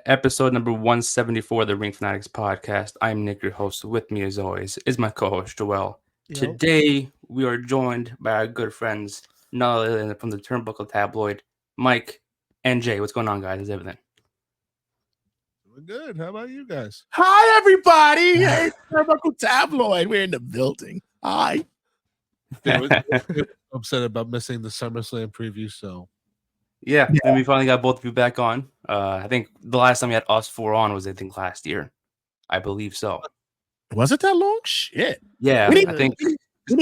episode number 174 of the Ring Fanatics podcast. I'm Nick, your host. With me, as always, is my co-host, Joel. Yep. Today, we are joined by our good friends, none other than from the Turnbuckle Tabloid, Mike and Jay. What's going on, guys? How's everything? We're good. How about you guys? Hi, everybody. Hey, Turnbuckle Tabloid. We're in the building. Hi. We're upset about missing the SummerSlam preview, so Yeah, and we finally got both of you back on. I think the last time we had us four on was, last year. I believe so. Was it that long? Shit. Yeah, I think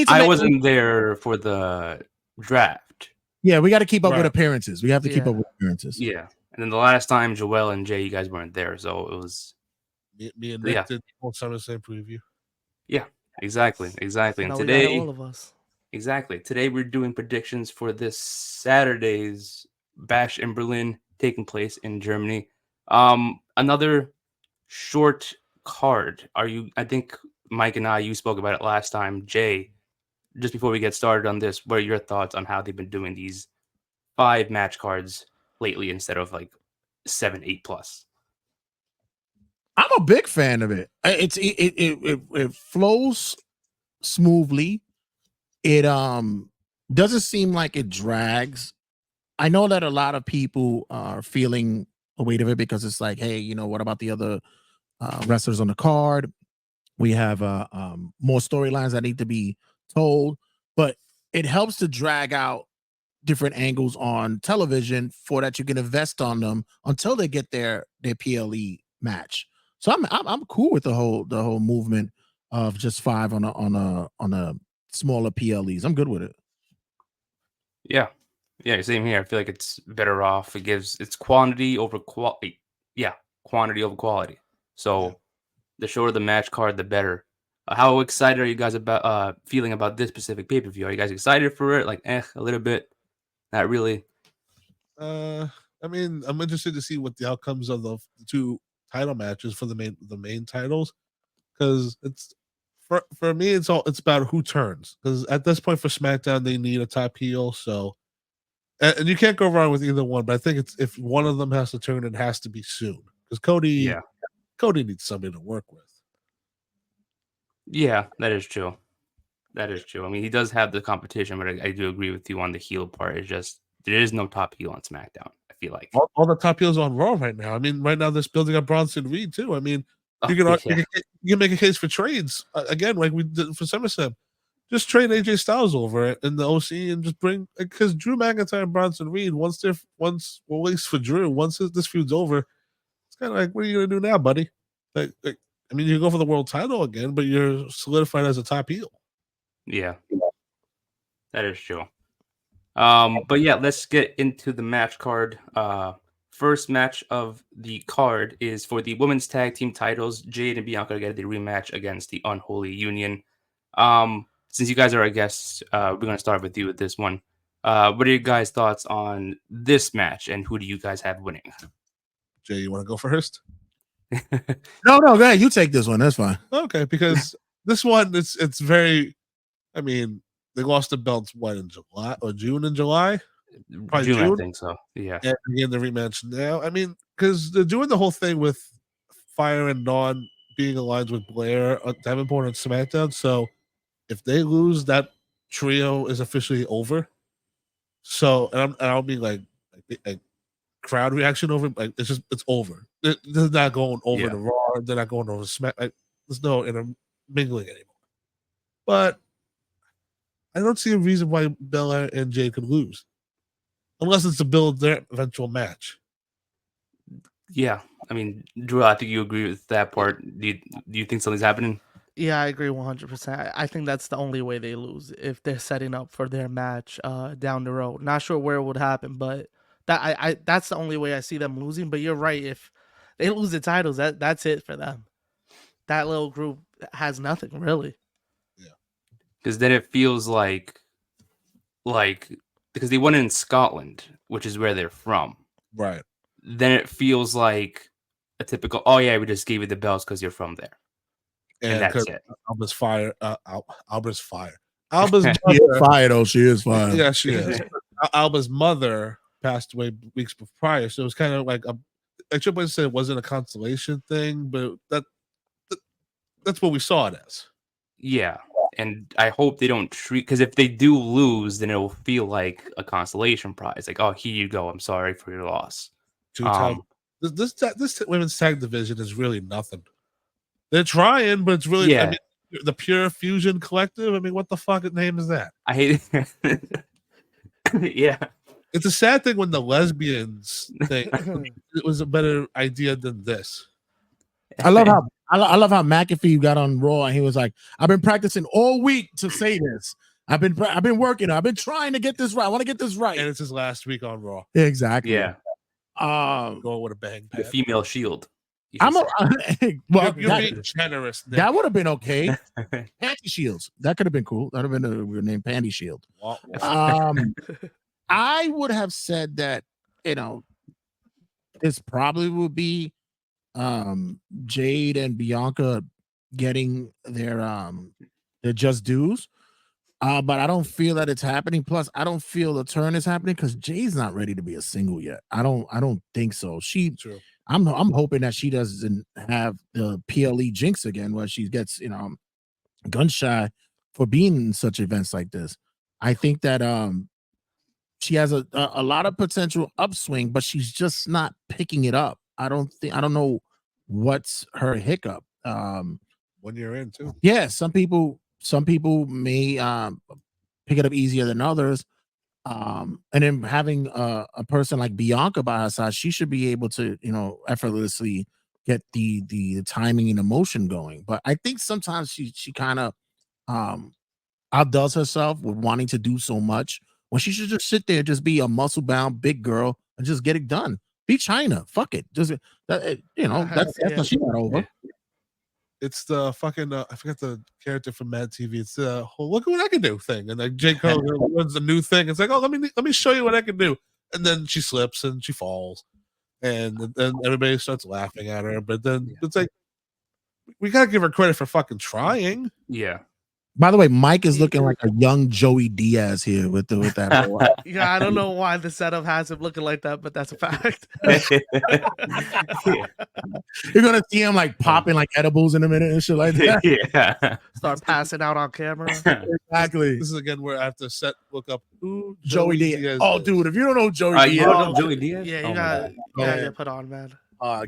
I wasn't there for the draft. Yeah, we got to keep up with appearances. We have to keep up with appearances. Yeah. And then the last time, Joel and Jay, you guys weren't there, so it was me and Nick did the whole SummerSlam preview. Yeah, exactly. And today, all of us. Exactly. Today we're doing predictions for this Saturday's Bash in Berlin taking place in Germany. Another short card. I think Mike and you spoke about it last time. Jay, just before we get started on this, what are your thoughts on how they've been doing these 5 match cards lately instead of like 7, 8 plus? I'm a big fan of it. It flows smoothly. It doesn't seem like it drags. I know that a lot of people are feeling the weight of it because it's like, hey, you know, what about the other wrestlers on the card? We have more storylines that need to be told, but it helps to drag out different angles on television for that you can invest on them until they get their PLE match. So I'm cool with the whole movement of just 5 on a smaller PLEs. I'm good with it. Yeah, same here. I feel like it's better off. It's quantity over quality. Yeah, quantity over quality. So the shorter the match card, the better. How excited are you guys about feeling about this specific pay-per-view? Are you guys excited for it? Like, a little bit? Not really. I mean, I'm interested to see what the outcomes of the 2 title matches for the main titles, because it's for me it's about who turns, because at this point for SmackDown they need a top heel, so and you can't go wrong with either one, but I think it's if one of them has to turn, it has to be soon, because Cody needs somebody to work with. Yeah, that is true. I mean, he does have the competition, but I do agree with you on the heel part. It's just there is no top heel on SmackDown, I feel like. All the top heels on Raw right now. I mean, right now they're building up Bronson Reed too. I mean, you can make a case for trades again, like we did for SummerSlam. Just trade AJ Styles over in the OC and just bring, because Drew McIntyre and Bronson Reed, once at least for Drew, once this feud's over, it's kind of like, what are you gonna do now, buddy? Like I mean, you go for the world title again, but you're solidified as a top heel. Yeah, that is true. But yeah, let's get into the match card. First match of the card is for the women's tag team titles. Jade and Bianca get the rematch against the Unholy Union. Since you guys are our guests, we're gonna start with you with this one. What are your guys' thoughts on this match, and who do you guys have winning? Jay, you want to go first? No, go ahead. You take this one. That's fine. Okay, because this one it's very. I mean, they lost the belts in July or June and July? Probably June, I think so. Yeah. And again, the rematch now. I mean, because they're doing the whole thing with Fire and Dawn being aligned with Blair, Davenport, and SmackDown. So if they lose, that trio is officially over. So, and I'll be like crowd reaction over. Like it's over. They're not going over the Raw. They're not going over Smack. There's no intermingling anymore. But I don't see a reason why Bella and Jade could lose, unless it's to build their eventual match. Yeah, I mean, Drew, I think you agree with that part. Do you think something's happening? Yeah, I agree 100%. I think that's the only way they lose, if they're setting up for their match down the road. Not sure where it would happen, but that's the only way I see them losing. But you're right. If they lose the titles, that's it for them. That little group has nothing, really. Because then it feels like because they won in Scotland, which is where they're from. Right. Then it feels like a typical, oh yeah, we just gave you the belts because you're from there. And that's it. Alba's fire. Alba's fire. Alba's mother, she is fire, though. She is fire. Yeah, she is. Alba's mother passed away weeks prior, so it was kind of like like Triple H said, it wasn't a consolation thing, but that's what we saw it as. Yeah, and I hope they don't treat, because if they do lose, then it'll feel like a consolation prize. Like, oh, here you go. I'm sorry for your loss. This women's tag division is really nothing. They're trying, but it's really, I mean, the Pure Fusion Collective. I mean, what the fuck name is that? I hate it. Yeah. It's a sad thing when the lesbians think it was a better idea than this. I love how McAfee got on Raw and he was like, "I've been practicing all week to say this. I've been working. I've been trying to get this right. I want to get this right." And it's his last week on Raw. Exactly. Yeah. Going with a bang. The female Shield. Well, you're being generous. Nick. That would have been okay. Panty Shields. That could have been cool. That would have been a weird name, Panty Shield. I would have said that, this probably would be Jade and Bianca getting their just dues. But I don't feel that it's happening. Plus, I don't feel the turn is happening because Jade's not ready to be a single yet. I don't think so. True. I'm hoping that she doesn't have the PLE jinx again, where she gets gun shy for being in such events like this. I think that she has a lot of potential upswing, but she's just not picking it up. I don't know what's her hiccup. 1 year in too. Yeah, some people may pick it up easier than others. And then having a person like Bianca by her side, she should be able to, effortlessly get the timing and emotion going. But I think sometimes she kind of outdoes herself with wanting to do so much when she should just sit there, just be a muscle bound big girl and just get it done. Be China, fuck it. Just that's what she got over. It's the fucking I forget the character from Mad TV. It's the whole "look at what I can do" thing, and like J. Cole runs a new thing. It's like, oh, let me show you what I can do, and then she slips and she falls, and then everybody starts laughing at her. But then it's like, we gotta give her credit for fucking trying. Yeah. By the way, Mike is looking like a young Joey Diaz here with that. Yeah, I don't know why the setup has him looking like that, but that's a fact. You're gonna see him like popping like edibles in a minute and shit like that. Yeah. Start passing out on camera. Exactly. This is again where I have to look up who Joey Diaz. Oh, dude, if you don't know Joey Diaz, you don't know Joey Diaz? Yeah, you gotta get put on, man.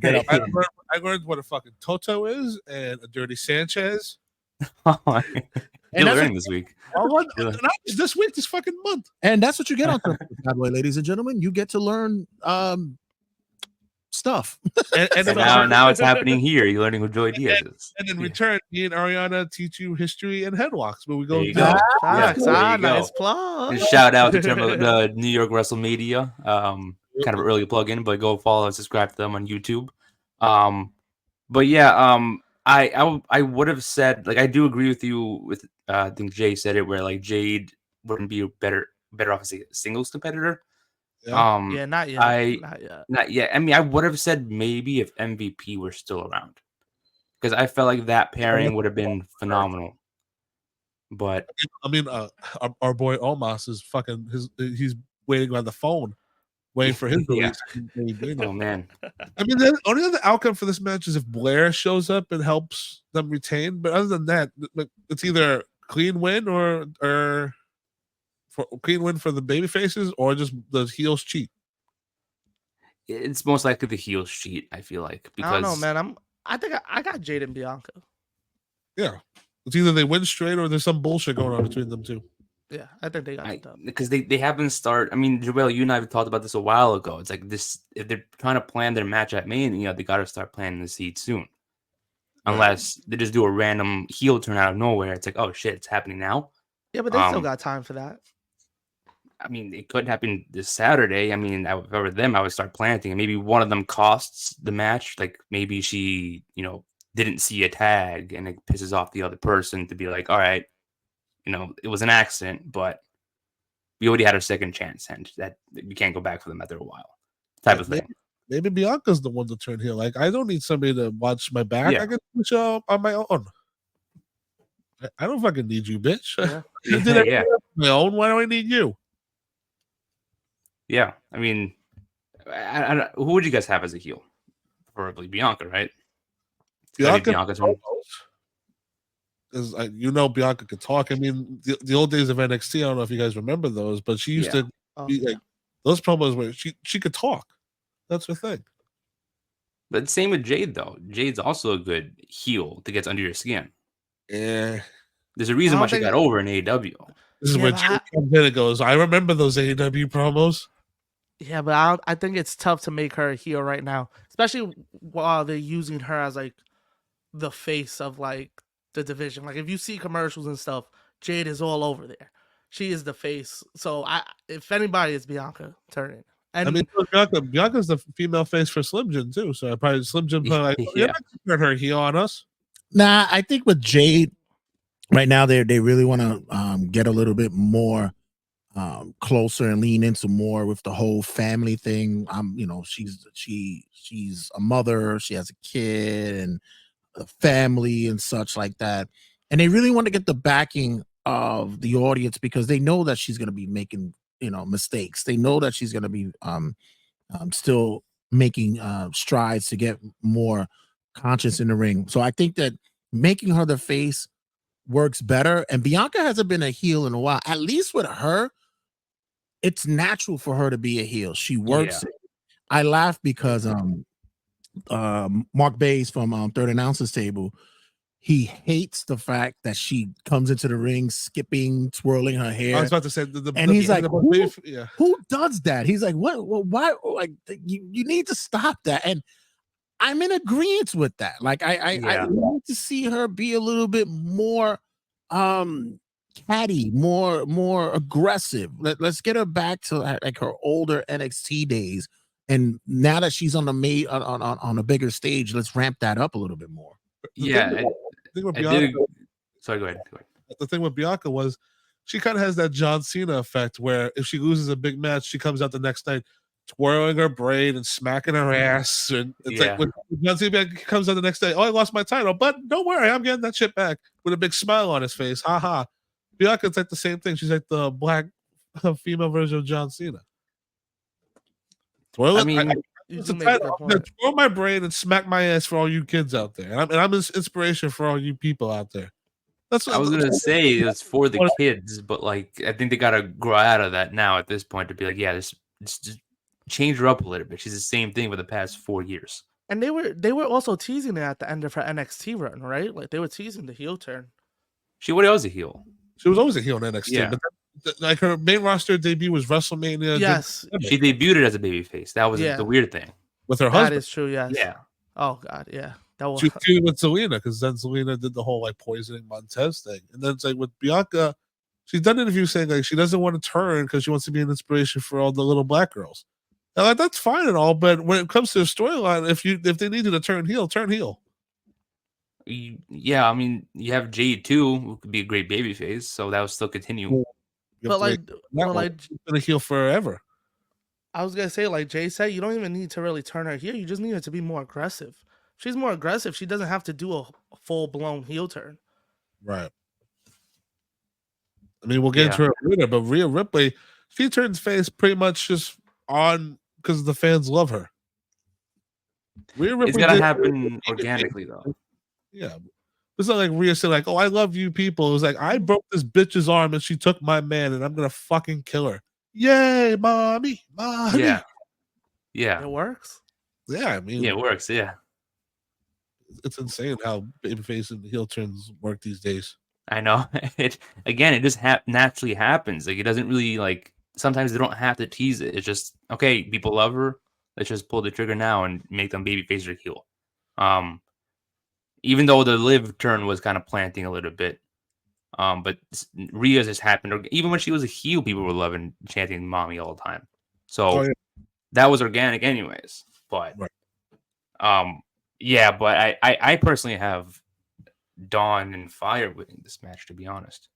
Get up. I learned what a fucking Toto is and a Dirty Sanchez. You're learning this week. This week, this fucking month. And that's what you get on Turnbuckle Tabloid, ladies and gentlemen. You get to learn stuff. And now it's happening here. You're learning who Joey Diaz is. And in return, me and Ariana teach you history and headlocks. But we go. Nice plug. And shout out to the New York Wrestle Media. Kind of early plug in, but go follow and subscribe to them on YouTube. But yeah, I would have said, like, I do agree with you with I think Jay said it, where like Jade wouldn't be better off as a singles competitor. Yeah, not yet. Not yet. I mean, I would have said maybe if MVP were still around, because I felt like that pairing would have been phenomenal. But I mean, our boy Omos is fucking he's waiting on the phone, waiting for his release. Oh man. I mean, the only other outcome for this match is if Blair shows up and helps them retain. But other than that, it's either clean win or clean win for the baby faces, or just the heels cheat. It's most likely the heels cheat, I feel like, because I don't know, man. I think I got Jade and Bianca. Yeah, it's either they win straight or there's some bullshit going on between them two. Yeah, I think they got it done. Because they haven't started. I mean, Joel, you and I have talked about this a while ago. It's like this: if they're trying to plan their match at Mania, they got to start planting the seed soon. Unless they just do a random heel turn out of nowhere. It's like, oh shit, it's happening now. Yeah, but they still got time for that. I mean, it could happen this Saturday. I mean, if I were them, I would start planting. And maybe one of them costs the match. Like maybe she, didn't see a tag and it pisses off the other person to be like, all right, it was an accident, but we already had our second chance and that we can't go back for them after a while. Type of thing. Maybe Bianca's the one to turn heel. Like, I don't need somebody to watch my back. Yeah. I can push on my own. I don't fucking need you, bitch. Yeah. I did it on my own. Why do I need you? Yeah. I mean, I who would you guys have as a heel? preferably Bianca, right? Bianca's turn. Because Bianca could talk. I mean, the old days of NXT, I don't know if you guys remember those, but she used to be like those promos where she could talk. That's her thing. But same with Jade, though. Jade's also a good heel that gets under your skin. Yeah. There's a reason why she got over in AEW. This is where Jade comes in and goes, I remember those AEW promos. Yeah, but I think it's tough to make her a heel right now, especially while they're using her as like the face of like the division. Like if you see commercials and stuff, Jade is all over there. She is the face. So if anybody, it's Bianca turning. And I mean, Bianca's the female face for Slim Jim too. So probably Slim Jim like, you're not keeping her heel on us. Nah, I think with Jade right now, they really want to get a little bit more closer and lean into more with the whole family thing. She's a mother, she has a kid and a family and such like that. And they really want to get the backing of the audience because they know that she's going to be making, mistakes. They know that she's going to be still making strides to get more conscious in the ring. So I think that making her the face works better. And Bianca hasn't been a heel in a while. At least with her, it's natural for her to be a heel. She works. Yeah. I laugh because Mark Bays from Third Announcers Table, he hates the fact that she comes into the ring skipping, twirling her hair. I was about to say, he's like, who does that? He's like, what? Why? Like, you need to stop that. And I'm in agreement with that. Like, I want to see her be a little bit more catty, more aggressive. Let's get her back to like her older NXT days. And now that she's on the on a bigger stage, let's ramp that up a little bit more. Sorry, go ahead. The thing with Bianca was she kind of has that John Cena effect where if she loses a big match, she comes out the next night twirling her braid and smacking her ass. And it's like when John Cena comes out the next day, oh, I lost my title, but don't worry, I'm getting that shit back with a big smile on his face. Ha ha. Bianca's like the same thing. She's like the black female version of John Cena. Twirl twirl my brain and smack my ass for all you kids out there. And I'm an inspiration for all you people out there. That's what I was gonna say. It's for the kids, but like I think they gotta grow out of that now at this point to be like, just change her up a little bit. She's the same thing for the past 4 years. And they were also teasing it at the end of her NXT run, right? Like they were teasing the heel turn. She was a heel. She was always a heel in NXT, but like her main roster debut was Wrestle Media. Yes, she debuted as a babyface. That was the weird thing with her husband. That is true. Yes. Yeah. Oh God. Yeah. That was. She feuded with Zelina because then Zelina did the whole like poisoning Montez thing, and then it's like with Bianca, she's done interviews saying like she doesn't want to turn because she wants to be an inspiration for all the little black girls. And like that's fine and all, but when it comes to the storyline, if they need you to turn heel, turn heel. Yeah, I mean, you have Jade too, who could be a great babyface, so that will still continue. But like she's been a heel forever. I was gonna say, like Jay said, you don't even need to really turn her heel. You just need her to be more aggressive. If she's more aggressive, she doesn't have to do a full blown heel turn. Right. I mean, we'll get into her later, but Rhea Ripley, she turns face pretty much just on because the fans love her. Rhea Ripley, it's gotta happen organically though. Yeah. It's not like Rhea said, like, oh, I love you people. It was like, I broke this bitch's arm and she took my man and I'm going to fucking kill her. Yay, mommy. Yeah. It works. Yeah, I mean. Yeah, it works, yeah. It's insane how babyface and heel turns work these days. I know. It just naturally happens. Like, it doesn't really, like, sometimes they don't have to tease it. It's just, okay, people love her. Let's just pull the trigger now and make them babyface or heel. Even though the Liv turn was kind of planting a little bit. But Rhea just happened. Even when she was a heel, people were loving chanting mommy all the time. So that was organic anyways. But but I personally have Dawn and Fire winning this match, to be honest.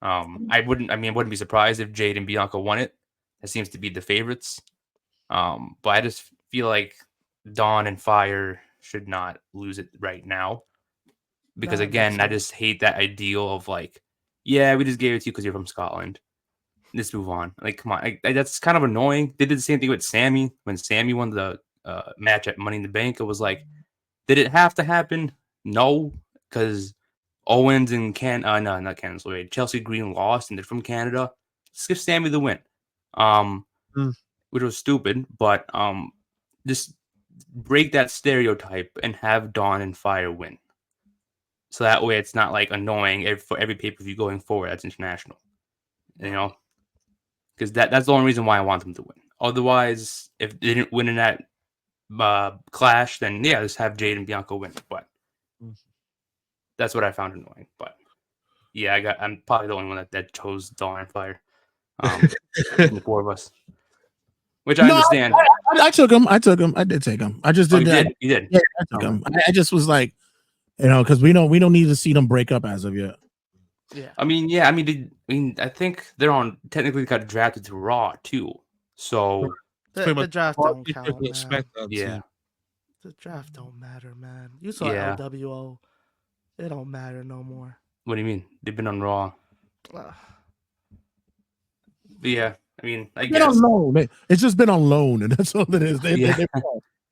I wouldn't be surprised if Jade and Bianca won it. That seems to be the favorites. But I just feel like Dawn and Fire should not lose it right now, because again, I just hate that ideal of like, yeah, we just gave it to you because you're from Scotland. Let's move on. Like, come on, that's kind of annoying. They did the same thing with Sammy when Sammy won the match at Money in the Bank. It was like, did it have to happen? No, because Owens and no, not Candice LeRae. Chelsea Green lost, and they're from Canada. Just give Sammy the win, which was stupid. But just break that stereotype and have Dawn and Fire win. So that way it's not like annoying for every pay-per-view going forward that's international. You know? Because that's the only reason why I want them to win. Otherwise, if they didn't win in that clash, then yeah, just have Jade and Bianca win. But that's what I found annoying. But yeah, I'm probably the only one that chose Dawn and Fire. The four of us. Which I understand. I took him. I did take him. I just did. You did. Yeah, I took him. I just was like, because we don't need to see them break up as of yet. Yeah. I think they're technically got drafted to Raw too. So the draft don't count, man. Yeah. The draft don't matter, man. You saw LWO. It don't matter no more. What do you mean? They've been on Raw. But yeah, I guess. On loan. It's just been on loan, and that's all it is.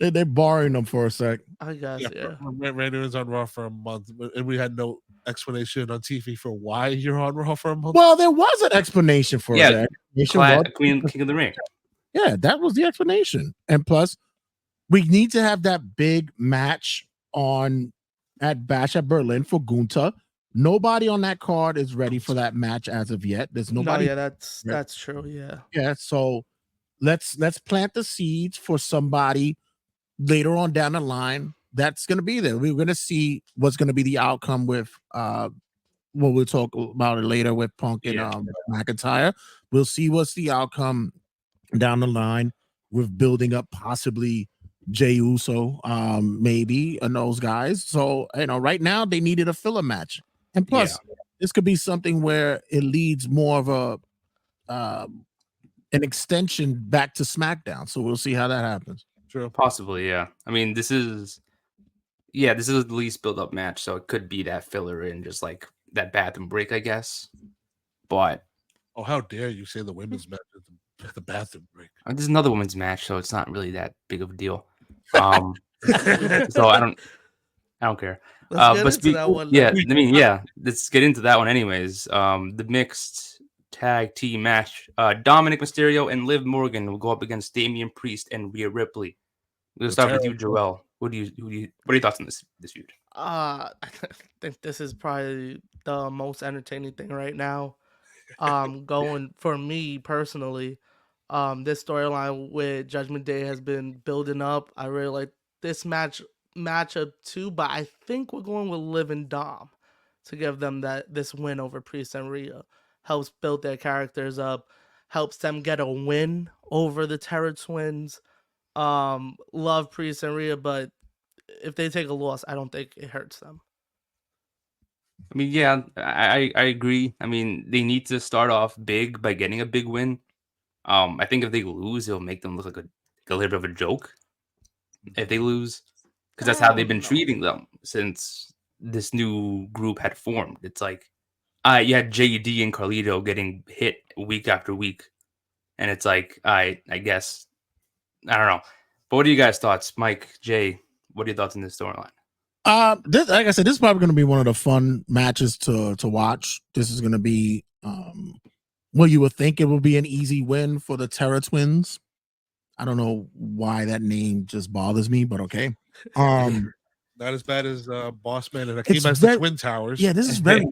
They're borrowing them for a sec. I guess, yeah. Randy was on Raw for a month, and we had no explanation on TV for why you're on Raw for a month. Well, there was an explanation for that. King of the Ring. Yeah, that was the explanation. And plus, we need to have that big match at Bash at Berlin for Gunther. Nobody on that card is ready for that match as of yet. There's nobody. No, yeah, that's true. Yeah. Yeah. So let's plant the seeds for somebody later on down the line that's going to be there. We're going to see what's going to be the outcome with we'll talk about it later with Punk and McIntyre. We'll see what's the outcome down the line with building up possibly Jey Uso, maybe, and those guys. So, right now they needed a filler match. And plus, this could be something where it leads more of an extension back to SmackDown. So we'll see how that happens. True. Possibly, yeah. This is the least build-up match, so it could be that filler in just like that bathroom break, I guess. But how dare you say the women's match is the bathroom break? There's another women's match, so it's not really that big of a deal. So I don't care. Let's get into that one. Let's get into that one anyways. The mixed tag team match. Dominic Mysterio and Liv Morgan will go up against Damian Priest and Rhea Ripley. We'll start with you, Joel. What are your thoughts on this feud? I think this is probably the most entertaining thing right now. Going for me personally, this storyline with Judgment Day has been building up. I really like this matchup too, but I think we're going with Liv and Dom to give them this win over Priest and Rhea. Helps build their characters up, helps them get a win over the Terror Twins. Love Priest and Rhea, but if they take a loss, I don't think it hurts them. I agree. They need to start off big by getting a big win. I think if they lose, it'll make them look like a little bit of a joke. If they lose, because that's how they've been treating them since this new group had formed. It's like, you had JD and Carlito getting hit week after week, and it's like, I guess, I don't know. But what are you guys' thoughts, Mike, Jay? What are your thoughts on this storyline? Like I said, this is probably going to be one of the fun matches to watch. This is going to be, you would think it would be an easy win for the Terror Twins. I don't know why that name just bothers me, but okay. Not as bad as Boss Man and Hakeem as the Twin Towers. Yeah, this is very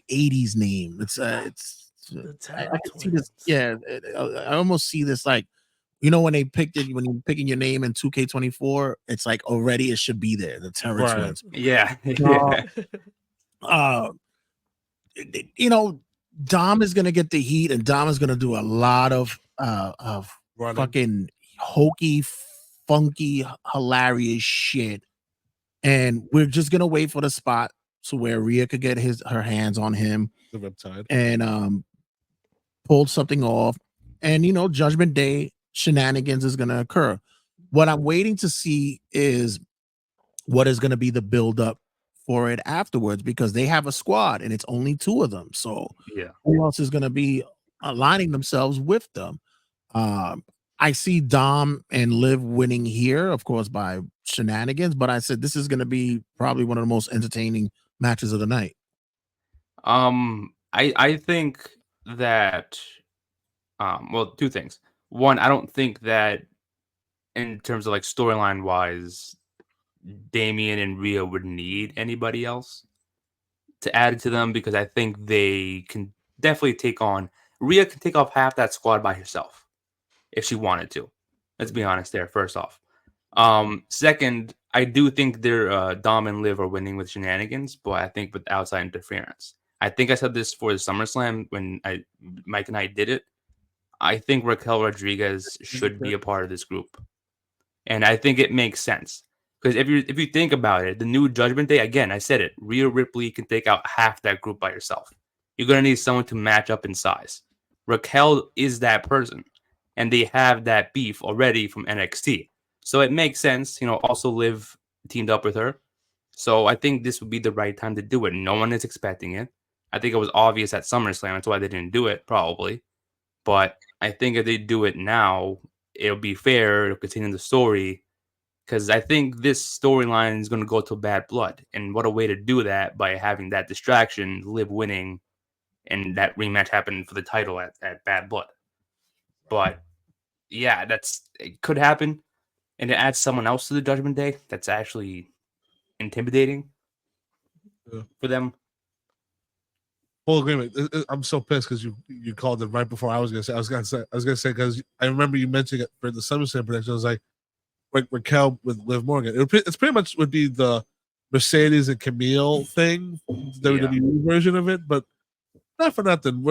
80s name. It's I can see this. Yeah, I almost see this like, when they picked it, when you're picking your name in 2K24, it's like already it should be there. The Terror Twins. Yeah. Dom is gonna get the heat, and Dom is gonna do a lot of fucking hokey, funky, hilarious shit. And we're just gonna wait for the spot to where Rhea could get her hands on him, the Riptide, and pull something off. And Judgment Day shenanigans is gonna occur. What I'm waiting to see is what is gonna be the build up for it afterwards, because they have a squad and it's only 2 of them. So who else is gonna be aligning themselves with them? I see Dom and Liv winning here, of course, by shenanigans. But I said this is going to be probably one of the most entertaining matches of the night. I think that well, two things. One, I don't think that in terms of like storyline wise, Damian and Rhea would need anybody else to add to them because I think they can definitely take on Rhea can take off half that squad by herself if she wanted to. Let's be honest there, first off. Second, I do think their Dom and Liv are winning with shenanigans, but I think with outside interference. I think I said this for the SummerSlam when Mike and I did it. I think Raquel Rodriguez should be a part of this group. And I think it makes sense. Because if you think about it, the new Judgment Day, again, I said it, Rhea Ripley can take out half that group by herself. You're going to need someone to match up in size. Raquel is that person. And they have that beef already from NXT. So it makes sense, also Liv teamed up with her. So I think this would be the right time to do it. No one is expecting it. I think it was obvious at SummerSlam. That's why they didn't do it, probably. But I think if they do it now, it'll be fair. It'll continue the story. Because I think this storyline is going to go to Bad Blood. And what a way to do that by having that distraction, Liv winning, and that rematch happened for the title at Bad Blood. But yeah, it could happen. And to add someone else to the Judgment Day, that's actually intimidating for them. Full agreement. I'm so pissed because you called it right before I was gonna say. I was gonna say because I remember you mentioning it for the SummerSlam prediction. I was like Raquel with Liv Morgan. It's pretty much would be the Mercedes and Camille thing, the WWE version of it. But not for nothing.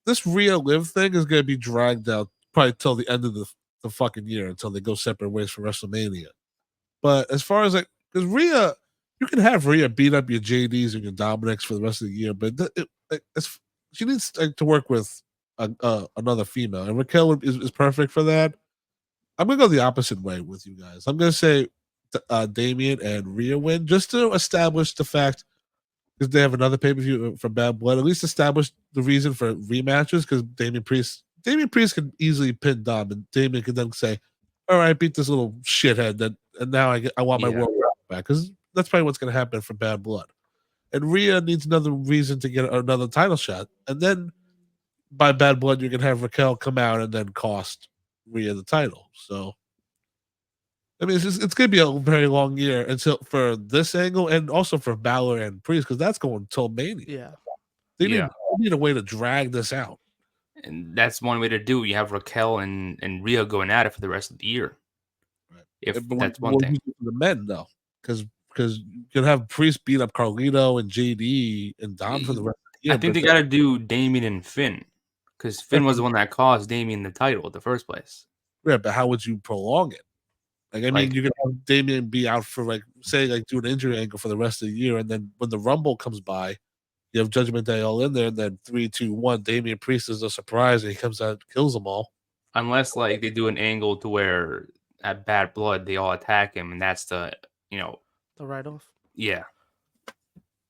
This Rhea Liv thing is gonna be dragged out probably till the end of the fucking year until they go separate ways for WrestleMania. But as far as because Rhea, you can have Rhea beat up your JDs and your Dominics for the rest of the year, but she needs to work with another female, and Raquel is perfect for that. I'm gonna go the opposite way with you guys. I'm gonna say Damian and Rhea win just to establish the fact because they have another pay per view for Bad Blood. At least establish the reason for rematches because Damian Priest can easily pin Dom, and Damian can then say, "All right, I beat this little shithead and now I want my world back," because that's probably what's going to happen for Bad Blood. And Rhea needs another reason to get another title shot, and then by Bad Blood you can have Raquel come out and then cost Rhea the title. So, I mean, it's going to be a very long year until for this angle, and also for Balor and Priest because that's going till Mania. Yeah, they need a way to drag this out. And that's one way to do it. You have Raquel and Rhea going at it for the rest of the year. Right. If that's one thing. For the men, though, because you can have Priest beat up Carlito and JD and Dom for the rest of the year. I think they got to do Damian and Finn because Finn was the one that caused Damian the title in the first place. Yeah, but how would you prolong it? I mean, you can have Damian be out for do an injury angle for the rest of the year, and then when the Rumble comes by, you have Judgment Day all in there, and then 3, 2, 1, Damian Priest is a surprise, and he comes out and kills them all. Unless they do an angle to where at Bad Blood they all attack him, and that's the the write-off. Yeah.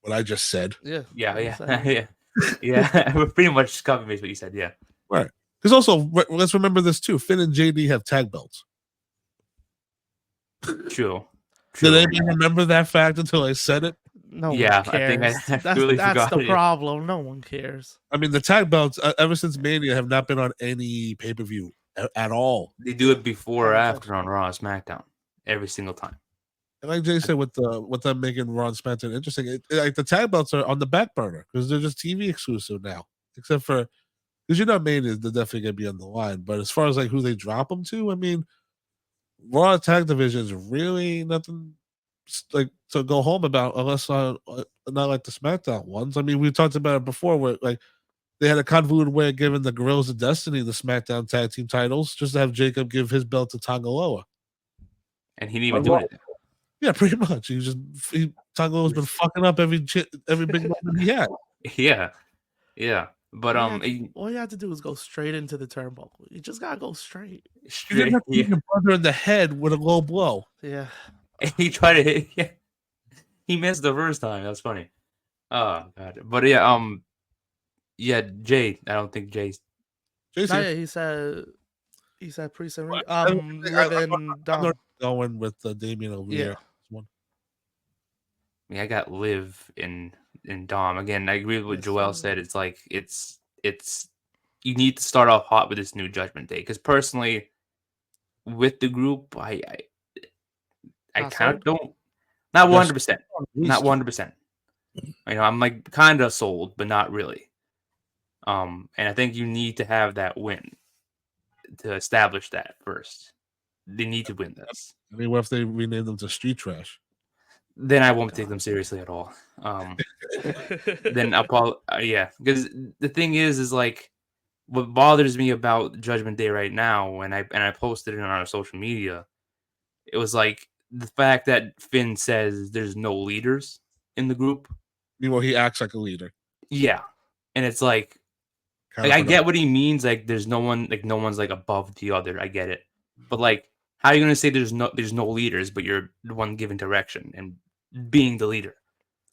What I just said. Yeah. Yeah. We're pretty much covering what you said. Yeah. Right. Because also, let's remember this too. Finn and JD have tag belts. True. Did anybody remember that fact until I said it? No one cares. I think I really forgot. That's the problem. No one cares. I mean, the tag belts, ever since Mania, have not been on any pay-per-view at all. They do it before or after on Raw and SmackDown. Every single time. And like Jay said, with them making Raw and SmackDown interesting, the tag belts are on the back burner because they're just TV exclusive now. Except for, because Mania, they're definitely going to be on the line. But as far as who they drop them to, I mean, Raw tag division is really nothing to go home about unless not like the SmackDown ones. I mean, we talked about it before where they had a convoluted way of giving the Guerrillas of Destiny the SmackDown tag team titles just to have Jacob give his belt to Tangaloa. And he didn't even do it. Yeah, pretty much. Tangaloa's been fucking up every big moment he had. Yeah. But all you have to do is go straight into the turnbuckle. You just gotta go straight. You didn't have to hit your brother in the head with a low blow. Yeah. He tried to hit. Yeah. He missed the first time. That's funny. Oh god. But yeah, Jay. I don't think Jay's. He said He said Priest and Right. Liv and Dom. I'm going with Damian and Rhea. Yeah. One. I mean, I got Liv in Dom. Again, I agree with what Joel said. It's like it's you need to start off hot with this new Judgment Day. Because personally, with the group, I kind of don't, not 100%, not 100%. You know, I'm like kind of sold, but not really. And I think you need to have that win to establish that first. They need to win this. I mean, what if they rename them to Street Trash? Then I won't take them seriously at all. Then I'll probably, yeah, because the thing is like, what bothers me about Judgment Day right now, and I posted it on our social media, it was like the fact that Finn says there's no leaders in the group. Meanwhile, he acts like a leader. Yeah, and it's like I get what he means. Like there's no one, like no one's like above the other. I get it, but like, how are you gonna say there's no leaders, but you're the one giving direction and being the leader?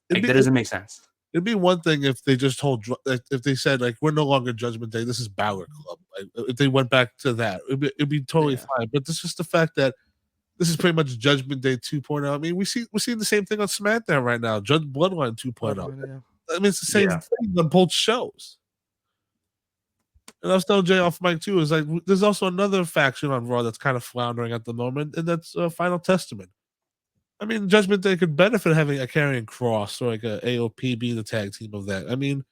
Like that doesn't make sense. It'd be one thing if they just told, if they said like, we're no longer Judgment Day, this is Balor Club. Like, if they went back to that, it'd be totally fine. But it's just the fact that this is pretty much Judgment Day 2.0. I mean, we're seeing the same thing on SmackDown right now, Bloodline 2.0. I mean, it's the same thing on both shows. And I was telling Jay off mic too, is like there's also another faction on Raw that's kind of floundering at the moment, and that's Final Testament. I mean, Judgment Day could benefit having a Karrion Kross or like a AOP be the tag team of that. I mean,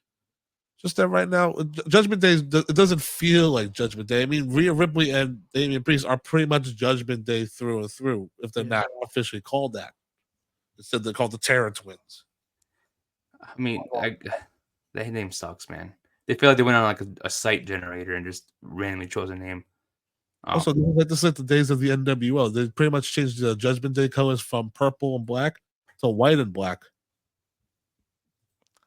just that right now, Judgment Day, it doesn't feel like Judgment Day. I mean, Rhea Ripley and Damian Priest are pretty much Judgment Day through and through, if they're not officially called that. Instead, they're called the Terror Twins. I mean, that name sucks, man. They feel like they went on like a site generator and just randomly chose a name. Also, this is like the days of the NWO. They pretty much changed the Judgment Day colors from purple and black to white and black.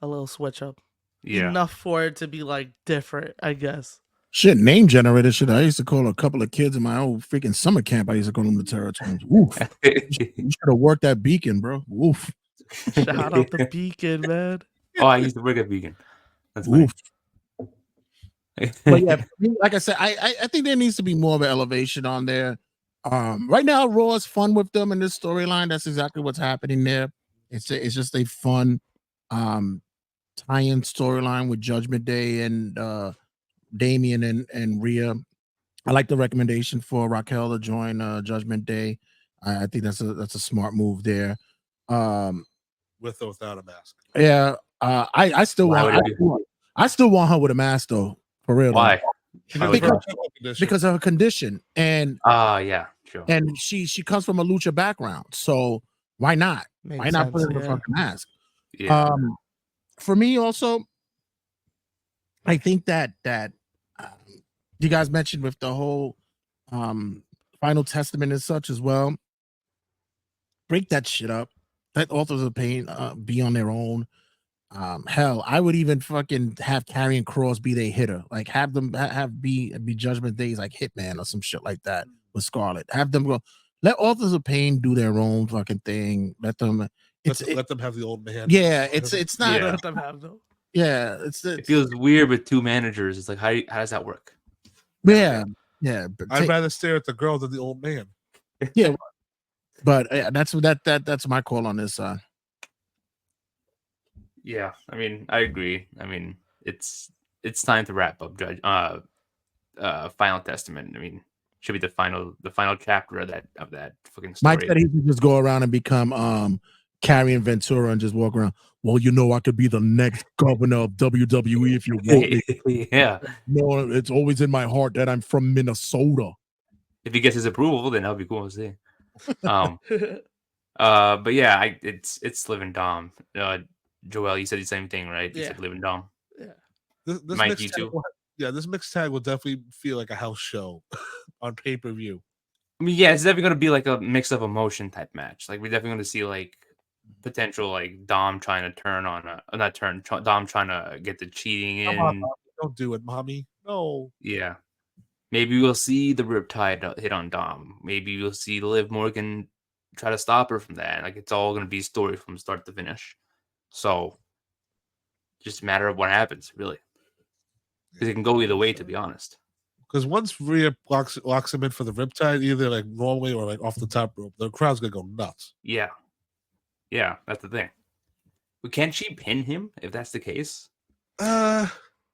A little switch up. Yeah. Enough for it to be like different, I guess. Shit, name generator shit. I used to call a couple of kids in my old freaking summer camp. I used to call them the Terror Twins. Woof. You should have worked that Beacon, bro. Woof. Shout out the Beacon, man. Oh, I used to work at Beacon. That's funny. But yeah, like I said, I think there needs to be more of an elevation on there. Right now, Raw is fun with them in this storyline. That's exactly what's happening there. It's just a fun tie-in storyline with Judgment Day and Damian and Rhea. I like the recommendation for Raquel to join Judgment Day. I think that's a smart move there. With or without a mask. Yeah, I still want her with a mask though. For real. Why? Because of her condition. And yeah, sure. And she comes from a lucha background. So why not? Why not put her in a fucking mask? Yeah. For me also, I think that you guys mentioned with the whole Final Testament and such as well. Break that shit up. Let Authors of Pain be on their own. Hell, I would even fucking have Karrion Kross be their hitter. Like have them be Judgment Days like Hitman or some shit like that with Scarlett. Have them go. Let Authors of Pain do their own fucking thing. Let them have the old man. Yeah, it's not. Let them have them. Yeah, it feels weird with two managers. It's like how does that work? Yeah. But I'd rather stare at the girl than the old man. Yeah, but that's my call on this. Yeah, I mean, I agree. I mean, it's time to wrap up Final Testament. I mean, should be the final chapter of that fucking story. Mike said he could just go around and become Karrion Ventura and just walk around. Well, I could be the next governor of WWE if you want me. Yeah. No, it's always in my heart that I'm from Minnesota. If he gets his approval, then that'll be cool to see. But yeah, it's Liv and Dom. Joel, you said the same thing, right? You said Liv and Dom. Yeah. This Mike, you too. This mixed tag will definitely feel like a house show on pay-per-view. I mean, yeah, it's definitely going to be like a mix of emotion type match. Like we're definitely going to see like potential like Dom trying to Dom trying to get the cheating in. On, don't do it, mommy. No. Yeah. Maybe we'll see the Riptide hit on Dom. Maybe we'll see Liv Morgan try to stop her from that. Like it's all going to be story from start to finish. So just a matter of what happens, really. Because it can go either way, to be honest. because once Rhea locks him in for the riptide, either like normally or like off the top rope, the crowd's gonna go nuts. Yeah, that's the thing. But can she pin him if that's the case? I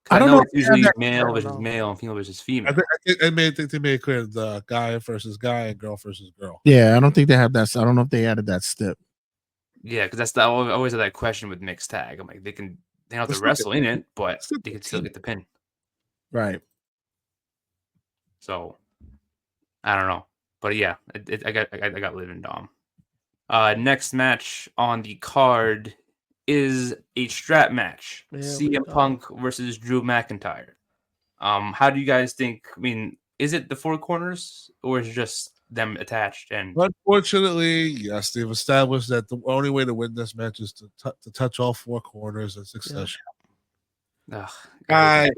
don't know. It's usually male versus male and female versus female. I think they made it clear the guy versus guy and girl versus girl. Yeah, I don't think they have that. I don't know if they added that step. Yeah, because I always have that question with mixed tag. I'm like, they don't have to wrestle in it, but they can still get the pin. Right. So I don't know, but yeah, I got Liv and Dom. Next match on the card is a strap match: CM Punk versus Drew McIntyre. How do you guys think? I mean, is it the four corners or is it just them attached? And unfortunately, yes, they've established that the only way to win this match is to touch all four corners in succession. Ugh, I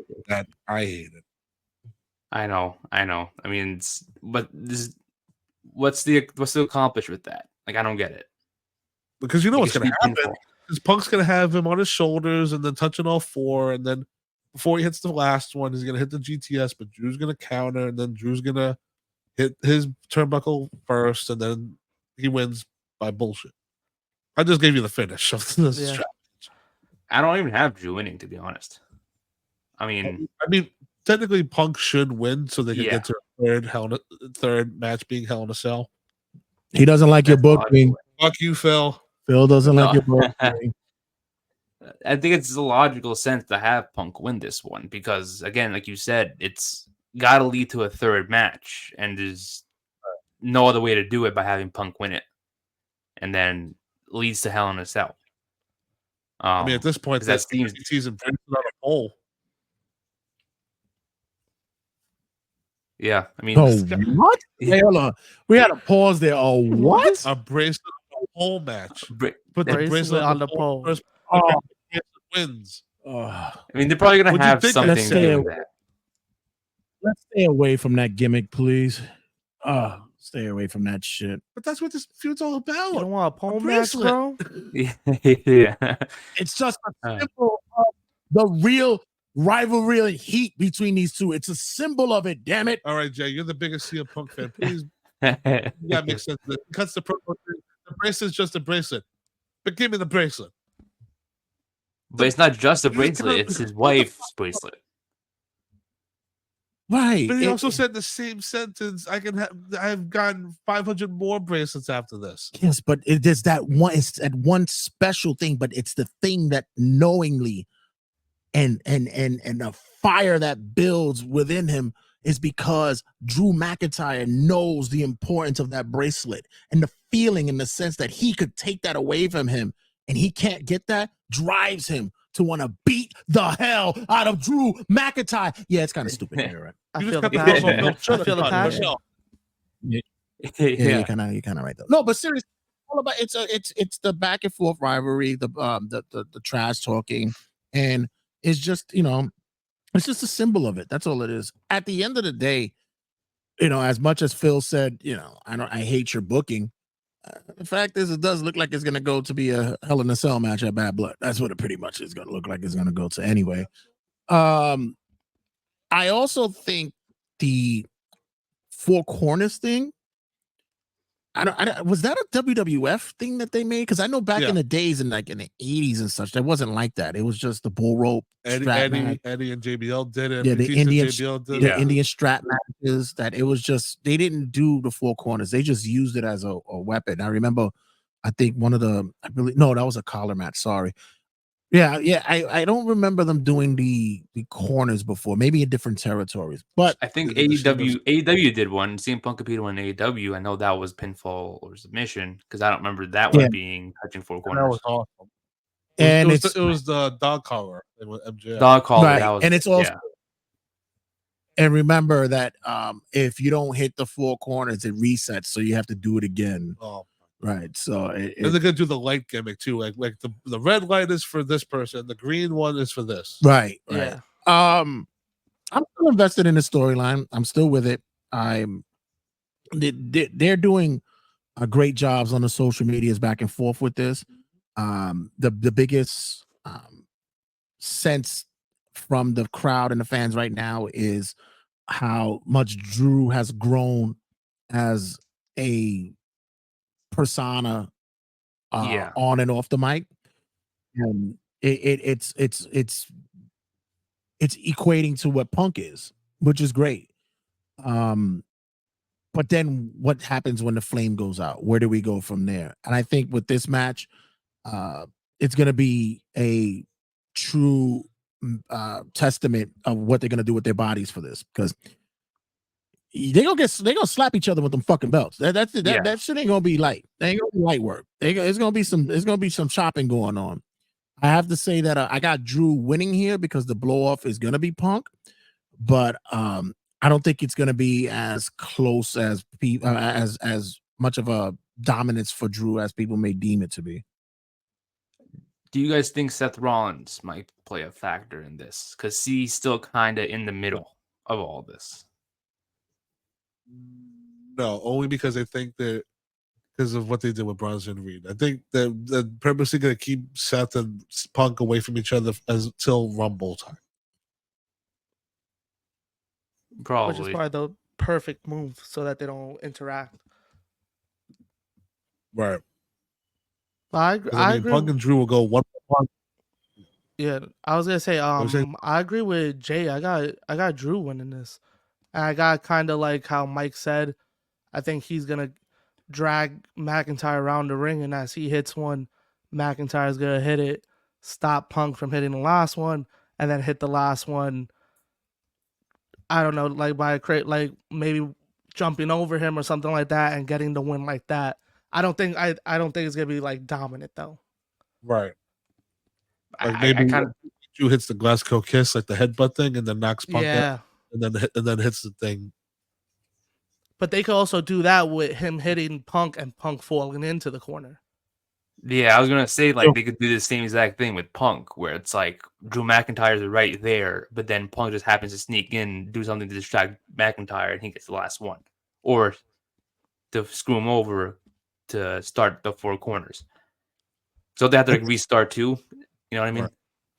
hate it. I know. I mean, what's the accomplish with that? Like, I don't get it. Because you know what's going to happen. Because Punk's going to have him on his shoulders and then touching all four, and then before he hits the last one, he's going to hit the GTS, but Drew's going to counter, and then Drew's going to hit his turnbuckle first, and then he wins by bullshit. I just gave you the finish of this strap. I don't even have Drew winning, to be honest. I mean, technically, Punk should win so they can get to a third match being Hell in a Cell. He doesn't like your booking. Fuck you, Phil. Phil doesn't like your booking. I think it's a logical sense to have Punk win this one because, again, like you said, it's got to lead to a third match, and there's no other way to do it by having Punk win it, and then leads to Hell in a Cell. At this point, that seems season on a pole. Yeah, I mean, what? Hey, hold on. We had a pause there. Oh, what? A bracelet on the pole match. Put the bracelet on the pole. First wins. I mean, they're probably gonna have something to do with that. Let's stay away from that gimmick, please. Stay away from that shit. But that's what this feud's all about. You don't want a pole match, bro? Yeah. It's just a symbol of the real rivalry and heat between these two. It's a symbol of it, damn it. All right, Jay, you're the biggest CM Punk fan. Please, that makes sense. It cuts the promo. The bracelet's just a bracelet. But give me the bracelet. But it's not just a bracelet, it's his wife's bracelet. Right. But he also said the same sentence. I've gotten 500 more bracelets after this. Yes, but it's that one special thing, but it's the thing that knowingly and the fire that builds within him is because Drew McIntyre knows the importance of that bracelet and the feeling in the sense that he could take that away from him and he can't get that drives him to want to beat the hell out of Drew McIntyre. Yeah, it's kind of stupid here, right? I feel the passion. Yeah, you're kind of right though. No, but seriously, all about it's the back and forth rivalry, the trash talking, and it's just it's just a symbol of it. That's all it is. At the end of the day, as much as Phil said, I hate your booking. The fact is, it does look like it's going to go to be a Hell in a Cell match at Bad Blood. That's what it pretty much is going to look like. It's going to go to anyway. I also think the Four Corners thing. Was that a WWF thing that they made? Because I know back in the days, in the 80s and such, that wasn't like that. It was just the bull rope. Eddie and JBL did it. Yeah, the Indian strap matches. That it was just they didn't do the Four Corners. They just used it as a weapon. I remember, I think that was a collar match. Sorry. Yeah. I don't remember them doing the corners before. Maybe in different territories. But I think AEW did one. CM Punk competed on AEW. I know that was pinfall or submission because I don't remember that one being touching four corners. That was awesome. And it was the dog collar with MJF. Dog collar, right? And it's also. And remember that if you don't hit the four corners, it resets, so you have to do it again. Oh. Right, so and they're gonna do the light gimmick too, like the red light is for this person, the green one is for this. Right. Yeah. I'm still invested in the storyline. I'm still with it. They're doing great jobs on the social medias back and forth with this. The biggest sense from the crowd and the fans right now is how much Drew has grown as a persona on and off the mic. And it's equating to what Punk is, which is great. But then what happens when the flame goes out? Where do we go from there? And I think with this match, it's going to be a true testament of what they're going to do with their bodies for this, because they're gonna slap each other with them fucking belts. That shit ain't gonna be light. They ain't gonna be light work. It's gonna be some chopping going on. I have to say that I got Drew winning here because the blow off is gonna be Punk, but I don't think it's gonna be as close as as much of a dominance for Drew as people may deem it to be. Do you guys think Seth Rollins might play a factor in this? Because he's still kind of in the middle of all this. No, only because I think that because of what they did with Bronson Reed. I think they're purposely going to keep Seth and Punk away from each other until Rumble time. Probably. Which is probably the perfect move so that they don't interact. Right. I agree. Punk and Drew will go one by one. Yeah, I was gonna say, I agree with Jay. I got Drew winning this. And I got kind of like how Mike said. I think he's gonna drag McIntyre around the ring, and as he hits one, McIntyre's gonna hit it, stop Punk from hitting the last one, and then hit the last one. I don't know, like like maybe jumping over him or something like that, and getting the win like that. I don't think it's gonna be like dominant though. Right. Like maybe Drew hits the Glasgow kiss, like the headbutt thing, and then knocks Punk out, and then hits the thing. But they could also do that with him hitting Punk and Punk falling into the corner. Yeah, I was gonna say like they could do the same exact thing with Punk, where it's like Drew McIntyre's right there, but then Punk just happens to sneak in, do something to distract McIntyre, and he gets the last one, or to screw him over to start the four corners. So they have to like restart too. You know what I mean? Right.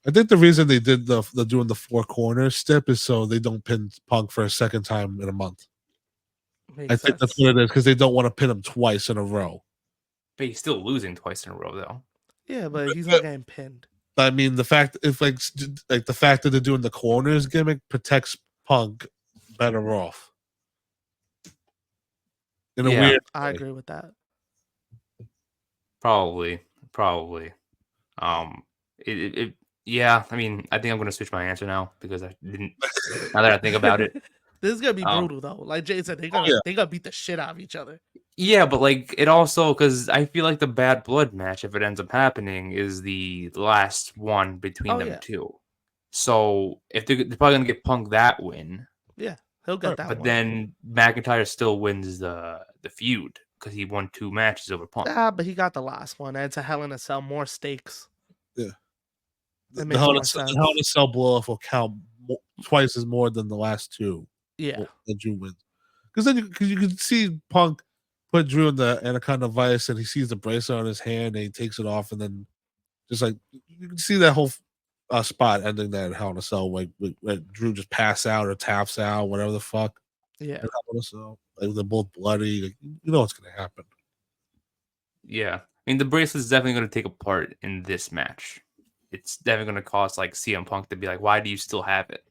I think the reason they did the doing the four corners step is so they don't pin Punk for a second time in a month. I think that's what it is, because they don't want to pin him twice in a row. But he's still losing twice in a row, though. Yeah, but he's not getting pinned. I mean, the fact the fact that they're doing the corners gimmick protects Punk better off. In a weird way. I agree with that. Probably. Yeah. I mean, I think I'm gonna switch my answer now because I didn't. Now that I think about it, this is gonna be brutal though. Like Jay said, they gotta beat the shit out of each other. Yeah, but like it also, because I feel like the Bad Blood match, if it ends up happening, is the last one between them two. So if they're probably gonna get Punk that win, yeah, he'll get that. But then McIntyre still wins the feud because he won 2 matches over Punk. Yeah, but he got the last one, and it's a Hell in a Cell, more stakes. Yeah, the Hell in a Cell blow off will count twice as more than the last 2. Yeah, that Drew wins, because you can see Punk put Drew in the Anaconda Vice, and he sees the bracelet on his hand, and he takes it off, and then just like you can see that whole spot ending that Hell in a Cell, like Drew just pass out or taps out, whatever the fuck. Yeah, Hell in a Cell, like they're both bloody. Like, you know what's gonna happen. Yeah, I mean the bracelet is definitely going to take a part in this match. It's definitely going to cause like CM Punk to be like, "Why do you still have it?"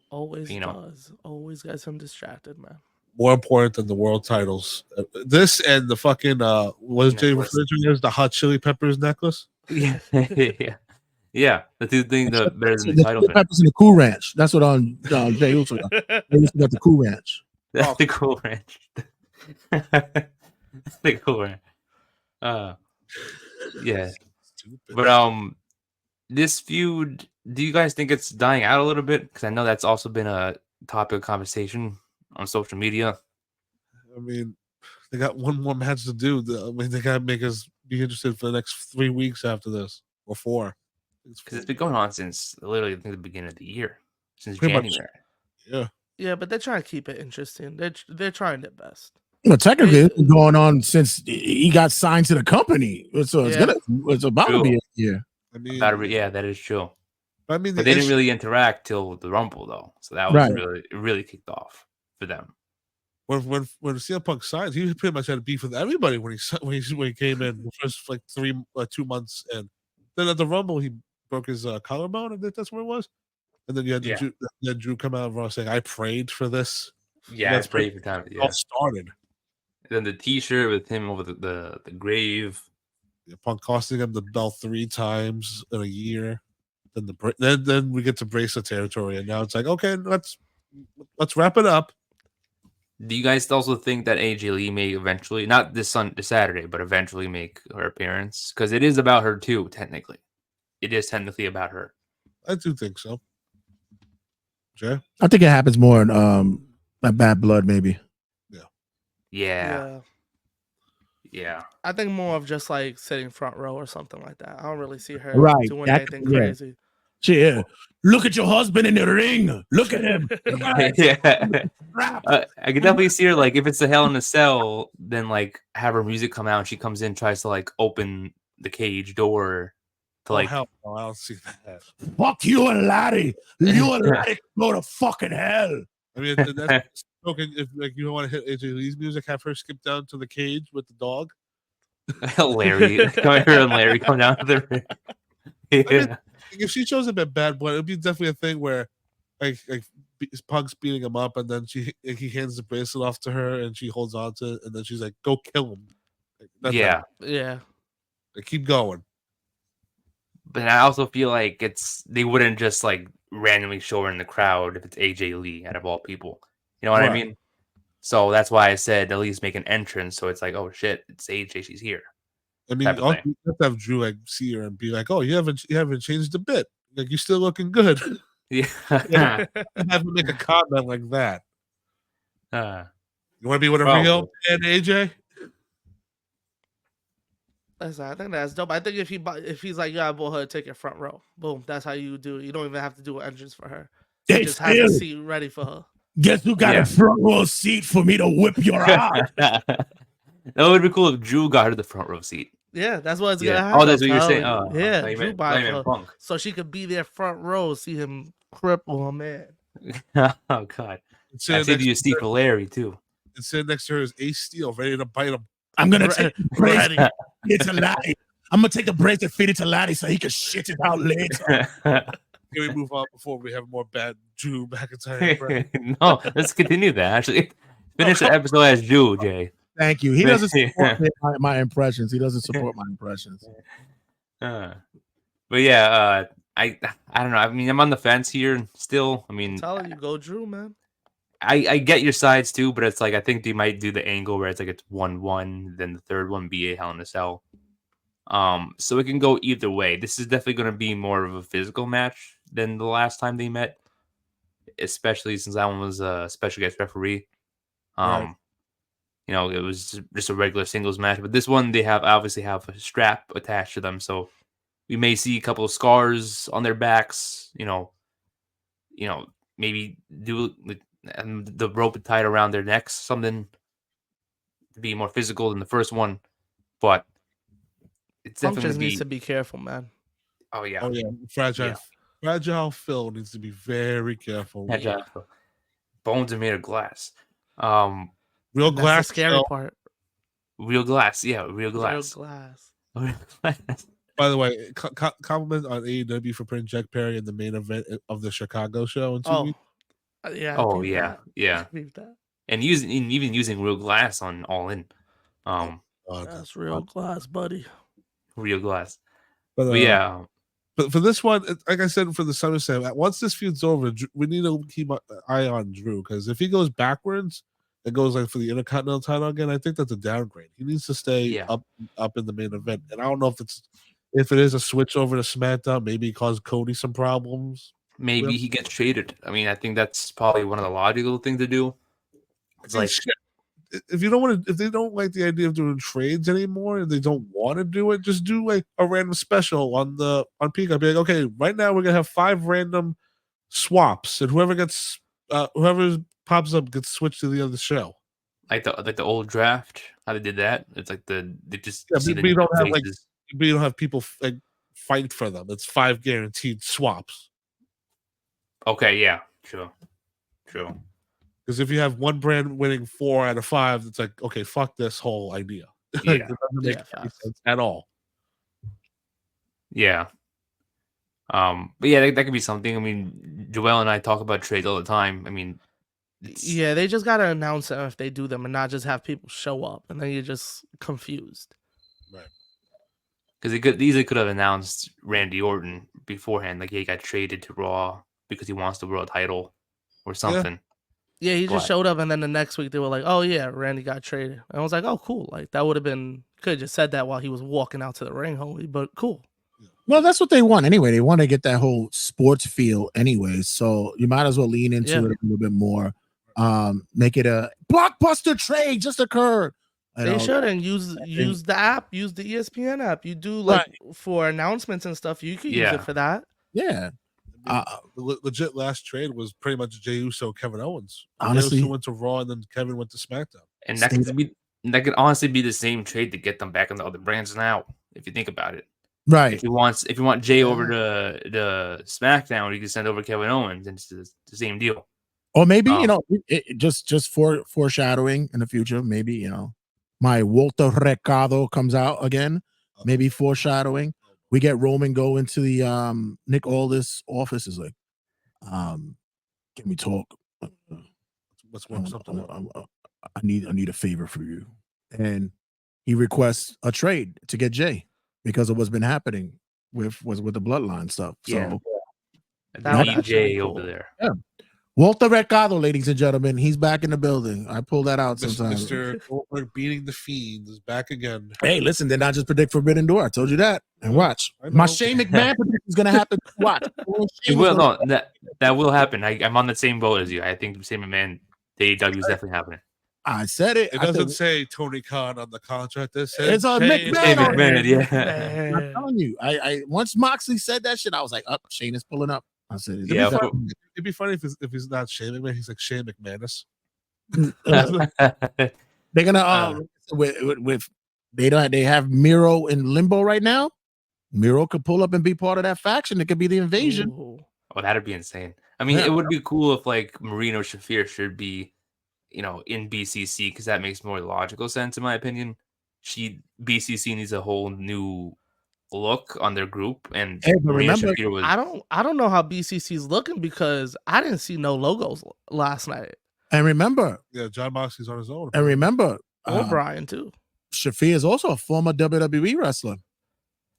Always does. Always gets him distracted, man. More important than the world titles. This and the fucking what is Jay referring to as the Hot Chili Peppers necklace? Yeah. Yeah. The 2 things that better than the title. Peppers in the Cool Ranch. That's what on Jay also got. They used to got the Cool Ranch. That's the Cool Ranch. The Cool Ranch. Yeah. Stupid. But this feud, do you guys think it's dying out a little bit? Because I know that's also been a topic of conversation on social media. I mean, they got one more match to do. I mean, they got to make us be interested for the next 3 weeks after this, or 4. Because it's been going on since literally, I think, the beginning of the year, since pretty January. Yeah. Yeah, but they're trying to keep it interesting. They're trying their best. Well, technically, it's been going on since he got signed to the company. So it's about to be a year. I mean, yeah, that is true. But they didn't really interact till the Rumble though, so that was really kicked off for them. When CM Punk signed, he pretty much had beef with everybody when he came in the first like 2 months, and then at the Rumble he broke his collarbone. I think that's where it was. And then you had Drew come out of Raw saying, "I prayed for this." Yeah, I prayed for time. Yeah, all started. And then the T-shirt with him over the grave. Yeah, Punk costing him the belt 3 times in a year. Then we get to bracelet territory, and now it's like, okay, let's wrap it up. Do you guys also think that AJ Lee may eventually, not this Saturday, but eventually make her appearance? Because it is about her too, technically. It is technically about her. I do think so. Jay? I think it happens more in Bad Blood, maybe. Yeah. I think more of just like sitting front row or something like that. I don't really see her doing anything crazy. Yeah. Look at your husband in the ring. Look at him. Yeah. I could definitely see her, like, if it's a Hell in a Cell, then like have her music come out and she comes in, tries to like open the cage door to like. Hell no, I don't see that. Fuck you and Laddie. You and Laddie go to fucking hell. I mean, that's if like you don't want to hit AJ Lee's music, have her skip down to the cage with the dog. Larry, Larry come down to the ring. Yeah. I mean, if she shows up at Bad Blood, it would be definitely a thing where like Punk's beating him up, and then he hands the bracelet off to her, and she holds on to it, and then she's like, "Go kill him." Like, yeah. Like, keep going. But I also feel like they wouldn't just like randomly show her in the crowd if it's AJ Lee out of all people. You know what I mean? So that's why I said at least make an entrance, so it's like, oh shit, it's AJ, she's here. I mean, you have to have Drew like see her and be like, "Oh, you haven't changed a bit. Like, you're still looking good." Yeah. Have to make a comment like that. You want to be with a real and AJ? I think that's dope. I think if he's like, "Yeah, I bought her a ticket front row," boom, that's how you do it. You don't even have to do an entrance for her. You just have a seat ready for her. Guess who got a front row seat for me to whip your ass? That would be cool if Drew got her the front row seat. Yeah, that's what it's gonna happen. Oh, that's what you're saying. Oh, yeah, Drew buy her so she could be there front row, see him cripple him, man. Oh God, I said you see for Larry too. And sitting next to her is Ace Steel, ready to bite him. I'm gonna take a bracelet. It's a Laddie. I'm gonna take a bracelet, fit it to Laddie so he can shit it out later. Can we move on before we have more bad Drew McIntyre? No, let's continue that. Actually, finish the episode as Drew, Jay. Thank you. He doesn't support my impressions. He doesn't support my impressions. But yeah, I don't know. I mean, I'm on the fence here still. I mean, I'm telling you, go Drew, man. I get your sides too, but it's like I think they might do the angle where it's like it's 1-1, then the third one be a Hell in a Cell. So it can go either way. This is definitely going to be more of a physical match than the last time they met, especially since that one was a special guest referee. You know, it was just a regular singles match, but this one they obviously have a strap attached to them, so we may see a couple of scars on their backs. You know, maybe do the rope tied around their necks, something to be more physical than the first one, but. It's definitely just needs to be careful, man. Oh yeah. Fragile Phil needs to be very careful. Fragile Phil. Bones are made of glass. Real glass. The scary part. Real glass. Yeah, real glass. Real glass. By the way, compliment on AEW for putting Jack Perry in the main event of the Chicago show in 2 weeks. Yeah. Oh yeah. Yeah. And even using real glass on All In. That's real glass, buddy. Real glass. But yeah. But for this one, like I said, for the SummerSlam, once this feud's over, we need to keep an eye on Drew, because if he goes backwards and goes like for the Intercontinental title again, I think that's a downgrade. He needs to stay up in the main event. And I don't know if it is a switch over to SmackDown, maybe cause Cody some problems. Maybe he gets traded. I mean, I think that's probably one of the logical things to do. It's like if they don't like the idea of doing trades anymore and they don't want to do it, just do like a random special on Peacock. Be like, okay, right now we're gonna have 5 random swaps, and whoever pops up gets switched to the other show. Like the old draft, how they did that. It's like they just but you don't have people like fight for them. It's 5 guaranteed swaps. Okay, yeah, true. Because if you have one brand winning 4 out of 5, it's like, okay, fuck this whole idea. Yeah. It doesn't make any sense at all. Yeah. But yeah, that could be something. I mean, Joel and I talk about trades all the time. I mean, yeah, they just gotta announce them if they do them, and not just have people show up, and then you're just confused. Right. Because they easily could have announced Randy Orton beforehand, like he got traded to Raw because he wants the world title or something. Yeah, he just showed up, and then the next week they were like, "Oh yeah, Randy got traded." And I was like, "Oh cool!" Like that would have been could have just said that while he was walking out to the ring, homie. But cool. Well, that's what they want anyway. They want to get that whole sports feel anyway. So you might as well lean into it a little bit more. Make it a blockbuster trade just occurred. They should, and use the app, use the ESPN app. You do like for announcements and stuff. You could use it for that. Yeah. The legit last trade was pretty much Jey Uso, Kevin Owens. Honestly, Jey Uso went to Raw, and then Kevin went to SmackDown. And that could honestly be the same trade to get them back on the other brands now, if you think about it. Right. If you want Jay over to the SmackDown, you can send over Kevin Owens, and it's the same deal. Or maybe just for foreshadowing in the future. Maybe my Walter Recado comes out again. Maybe foreshadowing. We get Roman go into the Nick Aldis office. Is like, can we talk? What's I need a favor for you, and he requests a trade to get Jay because of what's been happening with the bloodline stuff. So Jay over there. Yeah. Walter Recado, ladies and gentlemen, he's back in the building. I pull that out sometimes. Mr. Goldberg beating the Fiend is back again. Hey, listen, they're not just predict Forbidden Door. I told you that. And watch. My Shane McMahon prediction is going to happen. Watch. It will. No, that will happen. I'm on the same boat as you. I think Shane McMahon, the AEW is definitely happening. I said it. It doesn't say Tony Khan on the contract. It says it's on McMahon. Yeah. I'm telling you. I once Moxley said that shit, I was like, Shane is pulling up. I said, it'd be funny if he's not Shane McMahon, he's like Shane McManus. They're gonna with they have Miro in limbo right now. Miro could pull up and be part of that faction. It could be the invasion. Ooh. Oh, that'd be insane. I mean, it would be cool if like Marino Shafir should be, in BCC because that makes more logical sense in my opinion. BCC needs a whole new look on their group, and remember, I don't know how BCC's looking because I didn't see no logos last night. And remember, John Moxley's on his own. And remember, Brian too. Shafir is also a former WWE wrestler.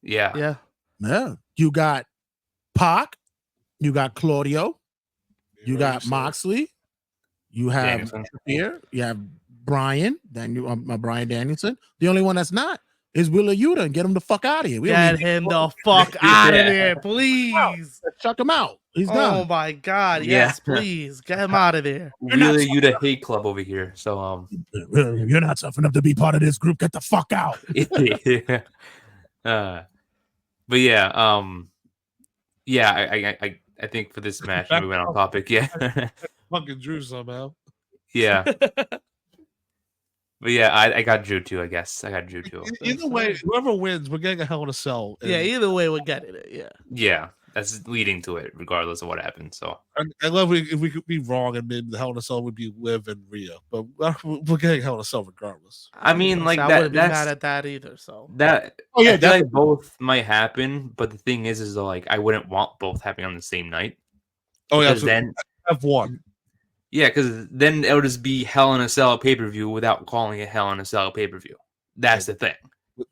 Yeah. You got Pac, you got Claudio, you got Moxley, you have Shafir, you have Brian Danielson. The only one that's not is Willa Yuta, and get him the fuck out of here. Get him the fuck out of there, please. Chuck him out. He's done. Oh my god, yes, please. Get him out of there. Willa Yuta hate club over here. So you're not tough enough to be part of this group. Get the fuck out. But I think for this match we went on topic. Fucking Drew somehow. Yeah. But I got Drew too, I guess. I got Drew too. Either way, whoever wins, we're getting a Hell in a Cell. Either way, we're getting it. Yeah. Yeah, that's leading to it, regardless of what happens. So I love if we could be wrong and maybe the Hell in a Cell would be Liv and Rhea, but we're getting Hell in a Cell regardless. I mean, like I wouldn't be mad at that either. So I feel like both might happen, but the thing is like I wouldn't want both happening on the same night. Oh yeah, so then have one. Yeah, because then it'll just be Hell in a Cell pay-per-view without calling it Hell in a Cell pay-per-view. That's the thing.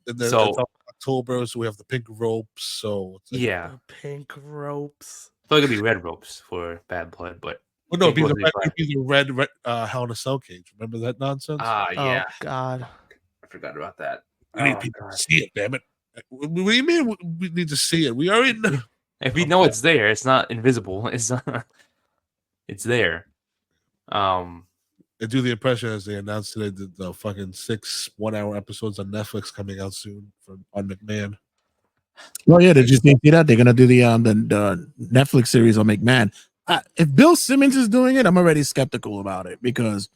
And then so October, so we have the pink ropes. So the pink ropes. So it could be red ropes for Bad Blood, but it'd be the red Hell in a Cell cage. Remember that nonsense? Yeah. Oh God, I forgot about that. We need people to see it. Damn it! What do you mean we need to see it? We already know. If we know it's there, it's not invisible. It's it's there. They do the impression as they announced today that the fucking 6 1-hour episodes on Netflix coming out soon on McMahon. Oh yeah, did you see that? They're gonna do the Netflix series on McMahon. If Bill Simmons is doing it, I'm already skeptical about it because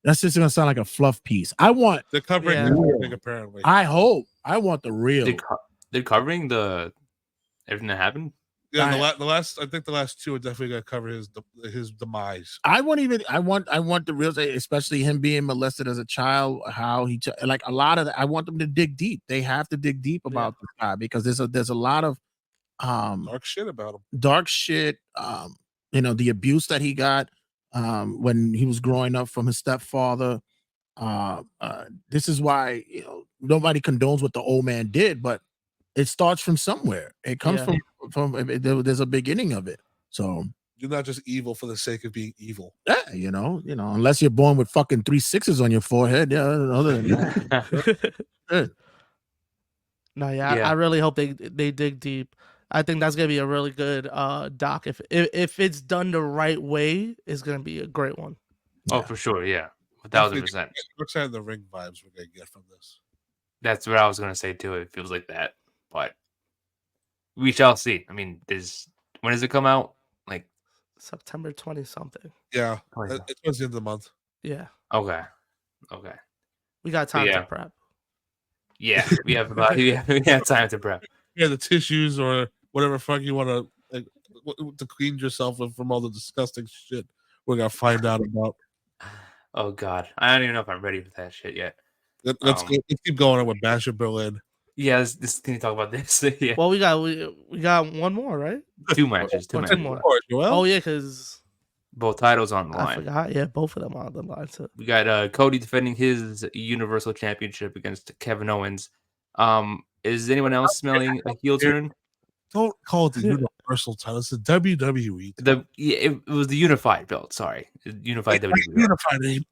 that's just gonna sound like a fluff piece. They're covering everything apparently. I want the real. They're covering everything that happened. Yeah, the last. I think the last two are definitely gonna cover his demise. I want the real, especially him being molested as a child. How he like a lot of. I want them to dig deep. They have to dig deep about this guy because there's a lot of dark shit about him. Dark shit. The abuse that he got when he was growing up from his stepfather. This is why nobody condones what the old man did, but it starts from somewhere. It comes from there's a beginning of it. So you're not just evil for the sake of being evil. Yeah, unless you're born with fucking 3 6s on your forehead. Yeah, other than that. No, I really hope they dig deep. I think that's gonna be a really good doc. If it's done the right way, it's gonna be a great one. Oh, for sure, yeah, 1,000%. Looks at the ring vibes we're gonna get from this. That's what I was gonna say too. It feels like that, but we shall see. I mean, when does it come out? Like September 20 something. Yeah, it's towards the end of the month. Yeah. Okay. We got time to prep. Yeah, we have time to prep. Yeah, the tissues or whatever fuck you want to clean yourself from all the disgusting shit we're gonna find out about. Oh God, I don't even know if I'm ready for that shit yet. Let's keep going on with Bash in Berlin. Yeah, can you talk about this? Yeah. Well, we got one more, right? 2 matches. Two more. Oh yeah, because both titles on the line. I forgot. Yeah, both of them are on the line. So we got Cody defending his Universal Championship against Kevin Owens. Is anyone else smelling a heel turn? Don't call it the Universal title. It's the WWE title. It was the unified belt. Sorry, unified WWE.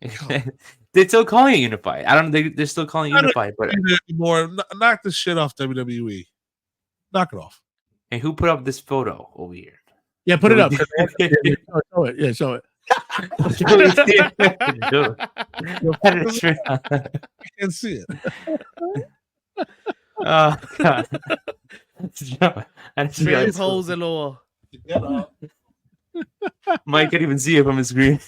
Unified. They're still calling it unified. I don't know. They're still calling it unified, but anymore. Knock this shit off, WWE. Knock it off. And who put up this photo over here? Yeah, put it up. Show it. Yeah, show it. I can see it. Oh God. Very pose and all. Mike can't even see it from his screen.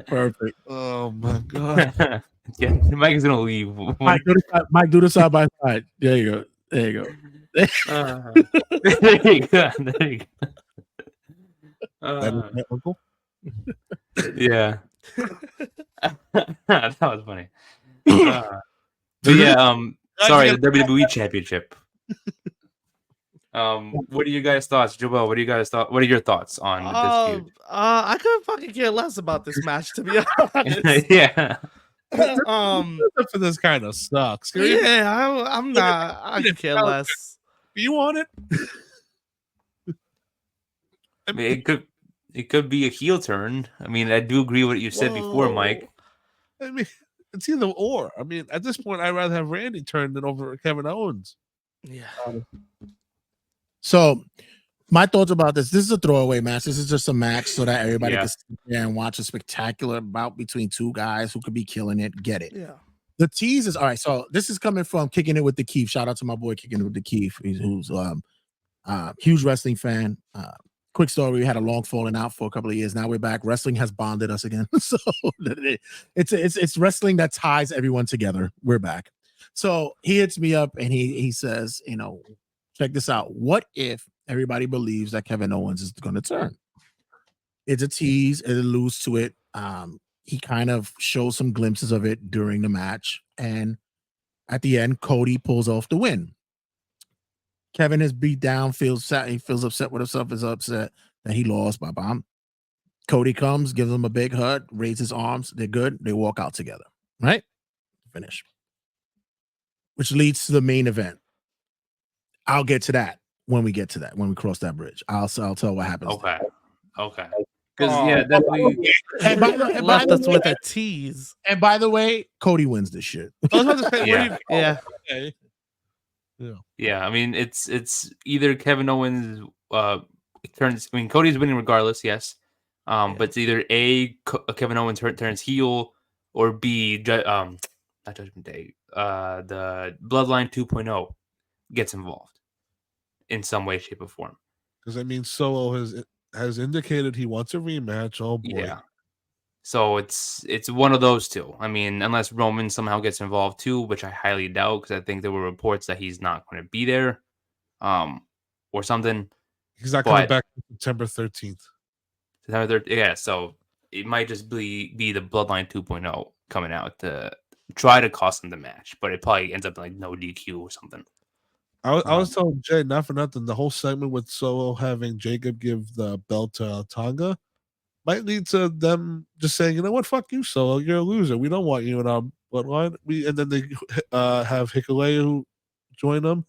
Perfect. Oh my God. Yeah, Mike is gonna leave. Mike, do the side by side. There you go. There you go. There you go. There you go. Uncle? Yeah. That was funny. But yeah, sorry, the WWE Championship. What are you guys' thoughts, Joel? What are your thoughts on this feud? I couldn't fucking care less about this match, to be honest. Yeah. For this kind of sucks. Yeah, I'm not. I could care less. You want it? I mean, it could be a heel turn. I mean, I do agree with what you said before, Mike. I mean, it's either or. I mean, at this point, I'd rather have Randy turn than over Kevin Owens. Yeah. So, my thoughts about this. This is a throwaway match. This is just a match so that everybody can sit there and watch a spectacular bout between two guys who could be killing it. Get it? Yeah. The tease is all right. So this is coming from Kicking It With the Keith. Shout out to my boy Kicking It With the Keith, who's huge wrestling fan. Quick story: we had a long falling out for a couple of years. Now we're back. Wrestling has bonded us again. So it's wrestling that ties everyone together. We're back. So he hits me up and he says, check this out. What if everybody believes that Kevin Owens is going to turn? It's a tease. It alludes to it. He kind of shows some glimpses of it during the match. And at the end, Cody pulls off the win. Kevin is beat down, feels sad. He feels upset with himself, is upset that he lost by bomb. Cody comes, gives him a big hug, raises his arms. They're good. They walk out together. Right? Finish. Which leads to the main event. I'll get to that when we get to that. When we cross that bridge, I'll tell what happens. Okay. Because definitely left us with a tease. And by the way, Cody wins this shit. I was about to say, yeah. Okay. Yeah. I mean, it's either Kevin Owens turns. I mean, Cody's winning regardless. Yes. But it's either Kevin Owens turns heel, or B, not Judgment Day. The Bloodline 2.0 gets involved in some way, shape, or form. Because I mean, Solo has indicated he wants a rematch. Oh boy. Yeah. So it's one of those two. I mean, unless Roman somehow gets involved too, which I highly doubt, because I think there were reports that he's not going to be there, or something. He's not coming back September 13th. September 13th. Yeah, so it might just be the Bloodline 2.0 coming out to try to cost him the match, but it probably ends up like no DQ or something. I was telling Jay, not for nothing, the whole segment with Solo having Jacob give the belt to Tonga might lead to them just saying, you know what, fuck you, Solo, you're a loser. We don't want you in our bloodline. And then they have Hikuleo join them,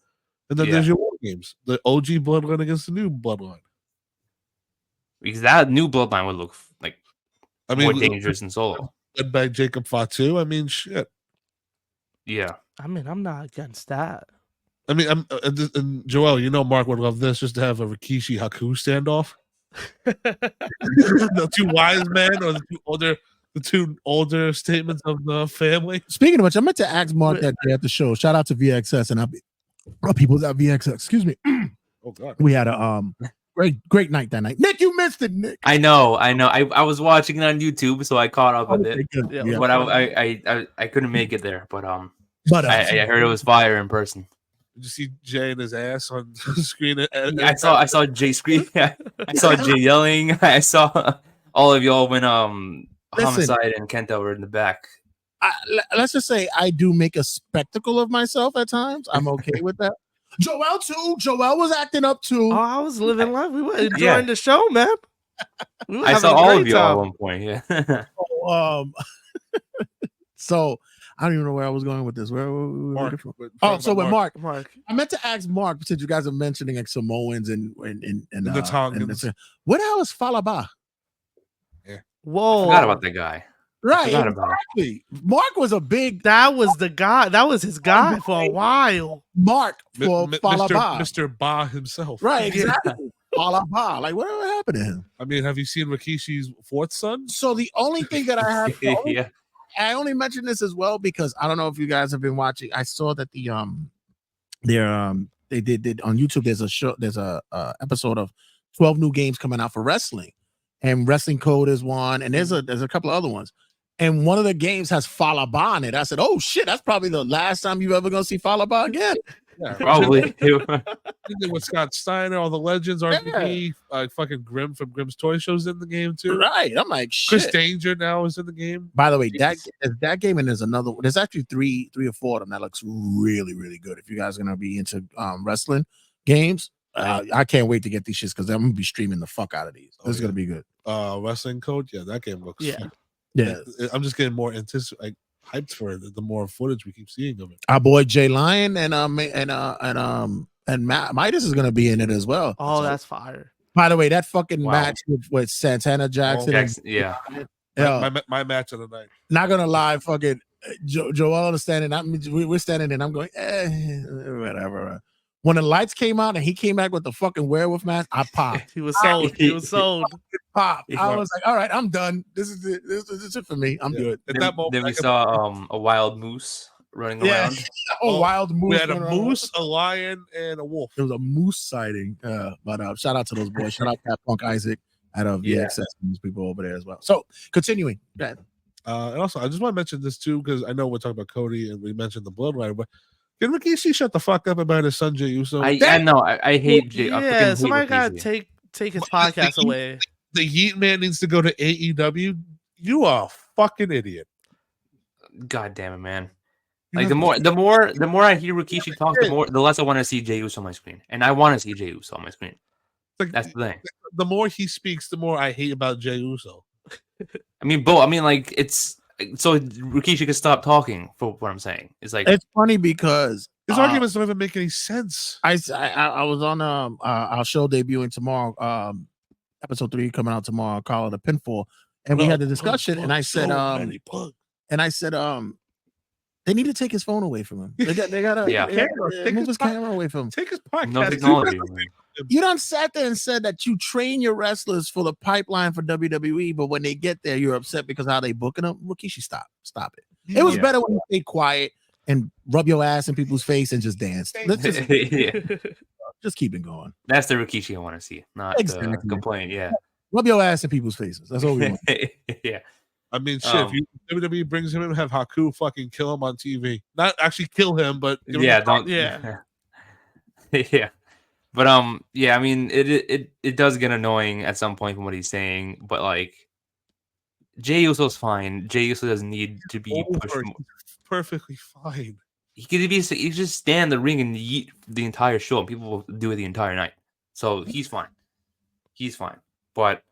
and then there's your War Games, the OG bloodline against the new bloodline. Because that new bloodline would look like more dangerous than Solo. Led by Jacob Fatu. I mean, shit. Yeah. I mean, I'm not against that. I mean, and Joel, you know, Mark would love this, just to have a Rikishi Haku standoff. The two wise men, or the two older statements of the family. Speaking of which, I meant to ask Mark that day at the show. Shout out to VXS and our people at VXS. Excuse me. Oh God, we had a great night that night. Nick, you missed it, Nick. I know. I was watching it on YouTube, so I caught up with it. Yeah. But I couldn't make it there. But I heard it was fire in person. Did you see Jay and his ass on the screen? I saw Jay scream. I saw Jay yelling. I saw all of y'all when Homicide and Kenta were in the back. Let's just say I do make a spectacle of myself at times. I'm okay with that. Joel too. Joel was acting up too. Oh, I was living life. We were enjoying the show, man. I saw all of y'all at one point. Yeah. So I don't even know where I was going with this. Where were we looking for? With Mark. I meant to ask Mark, since you guys are mentioning like Samoans and the Tongans. What the hell is Falaba? Yeah. Whoa. I forgot about the guy. Right. Exactly. Mark was a big. That was the guy. That was his guy for a while. Mark for Falaba. Mr. Ba himself. Right. Exactly. Falaba. Like, whatever happened to him? I mean, have you seen Rikishi's fourth son? So the only thing that I have. Yeah. I only mentioned this as well because I don't know if you guys have been watching. I saw that they did on YouTube. There's a episode of 12 new games coming out for wrestling, and Wrestling Code is one, and there's a couple of other ones. And one of the games has Falaba in it. I said, "Oh shit, that's probably the last time you're ever gonna see Falaba again." Yeah, probably. With Scott Steiner, all the legends, RVD, fucking Grimm from Grimm's Toy Show's in the game too. Right. I'm like, shit. Chris Danger now is in the game. By the way, that game, and there's another. There's actually three or four of them that looks really, really good. If you guys are gonna be into wrestling games, I can't wait to get these shits because I'm gonna be streaming the fuck out of these. This is gonna be good. Wrestling Code, yeah, that game looks. Yeah. I'm just getting more hyped for it. The more footage we keep seeing of it. Our boy Jay Lion and Midas is gonna be in it as well. Oh, that's fire. By the way, that fucking match with Santana Jackson. My match of the night. Not gonna lie, fucking Joel is standing. We're standing and I'm going, whatever. When the lights came out and he came back with the fucking werewolf mask, I popped. He was sold. He was sold. Popped. I was like, all right, I'm done. This is it. This is it for me. I'm good. Then we saw a wild moose running around. Wild moose. We had a moose, a lion, and a wolf. It was a moose sighting. But shout out to those boys. Shout out to Punk Isaac out of VXS and those people over there as well. So continuing. And also, I just want to mention this too, because I know we're talking about Cody and we mentioned the Bloodline, but can Rikishi shut the fuck up about his son Jey Uso? I know. I hate Jey. Yeah, somebody gotta take his podcast away. The Yeet Man needs to go to AEW. You are a fucking idiot. God damn it, man. Like the more I hear Rikishi talk, the less I want to see Jey Uso on my screen. And I want to see Jey Uso on my screen. That's the thing. The more he speaks, the more I hate about Jey Uso. I mean, like it's so Rikishi can stop talking for what I'm saying. It's like it's funny because his arguments don't even make any sense. I was on our show debuting tomorrow, episode 3 coming out tomorrow, called The Pinfall, and we had the discussion, and I said they need to take his phone away from him. They gotta move his camera away from him. Take his podcast. No technology. You done sat there and said that you train your wrestlers for the pipeline for WWE, but when they get there, you're upset because how they booking them. Rikishi, stop it. It was better when you stayed quiet and rub your ass in people's face and just dance. Let's just keep it going. That's the Rikishi I want to see, not the complaint. Yeah, rub your ass in people's faces. That's all we want. Yeah. I mean, shit. If WWE brings him in, have Haku fucking kill him on TV. Not actually kill him, but don't. Yeah. Yeah. But yeah, I mean, it does get annoying at some point from what he's saying, but like, Jey Uso's fine. Jey Uso doesn't need to be pushed. He's perfectly fine. He could just stand in the ring and yeet the entire show, and people will do it the entire night. So he's fine. He's fine. But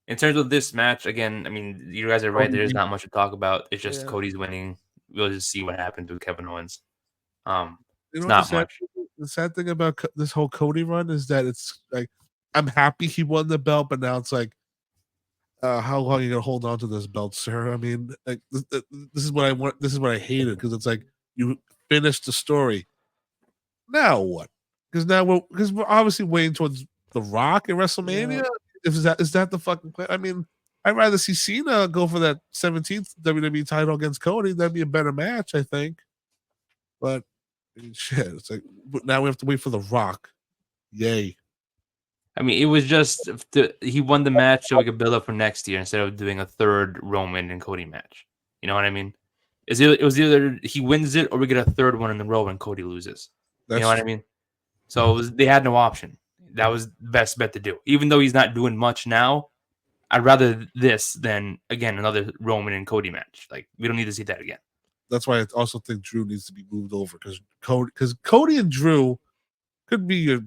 in terms of this match, again, I mean, you guys are right. There's not much to talk about. It's just Cody's winning. We'll just see what happens with Kevin Owens. It's not much. The sad thing about this whole Cody run is that it's like, I'm happy he won the belt, but now it's like, how long are you gonna hold on to this belt, sir? I mean, like this is what I want. This is what I hated, because it's like you finished the story. Now what? Because we're obviously waiting towards The Rock at WrestleMania. Yeah. Is that the fucking play? I mean, I'd rather see Cena go for that 17th WWE title against Cody. That'd be a better match, I think. But shit, it's like now we have to wait for The Rock. Yay. I mean, it was just he won the match so we could build up for next year instead of doing a third Roman and Cody match. You know what I mean? It was either he wins it or we get a third one in a row when Cody loses. You know what I mean? So they had no option. That was the best bet to do. Even though he's not doing much now, I'd rather this than, again, another Roman and Cody match. Like, we don't need to see that again. That's why I also think Drew needs to be moved over, because Cody and Drew could be your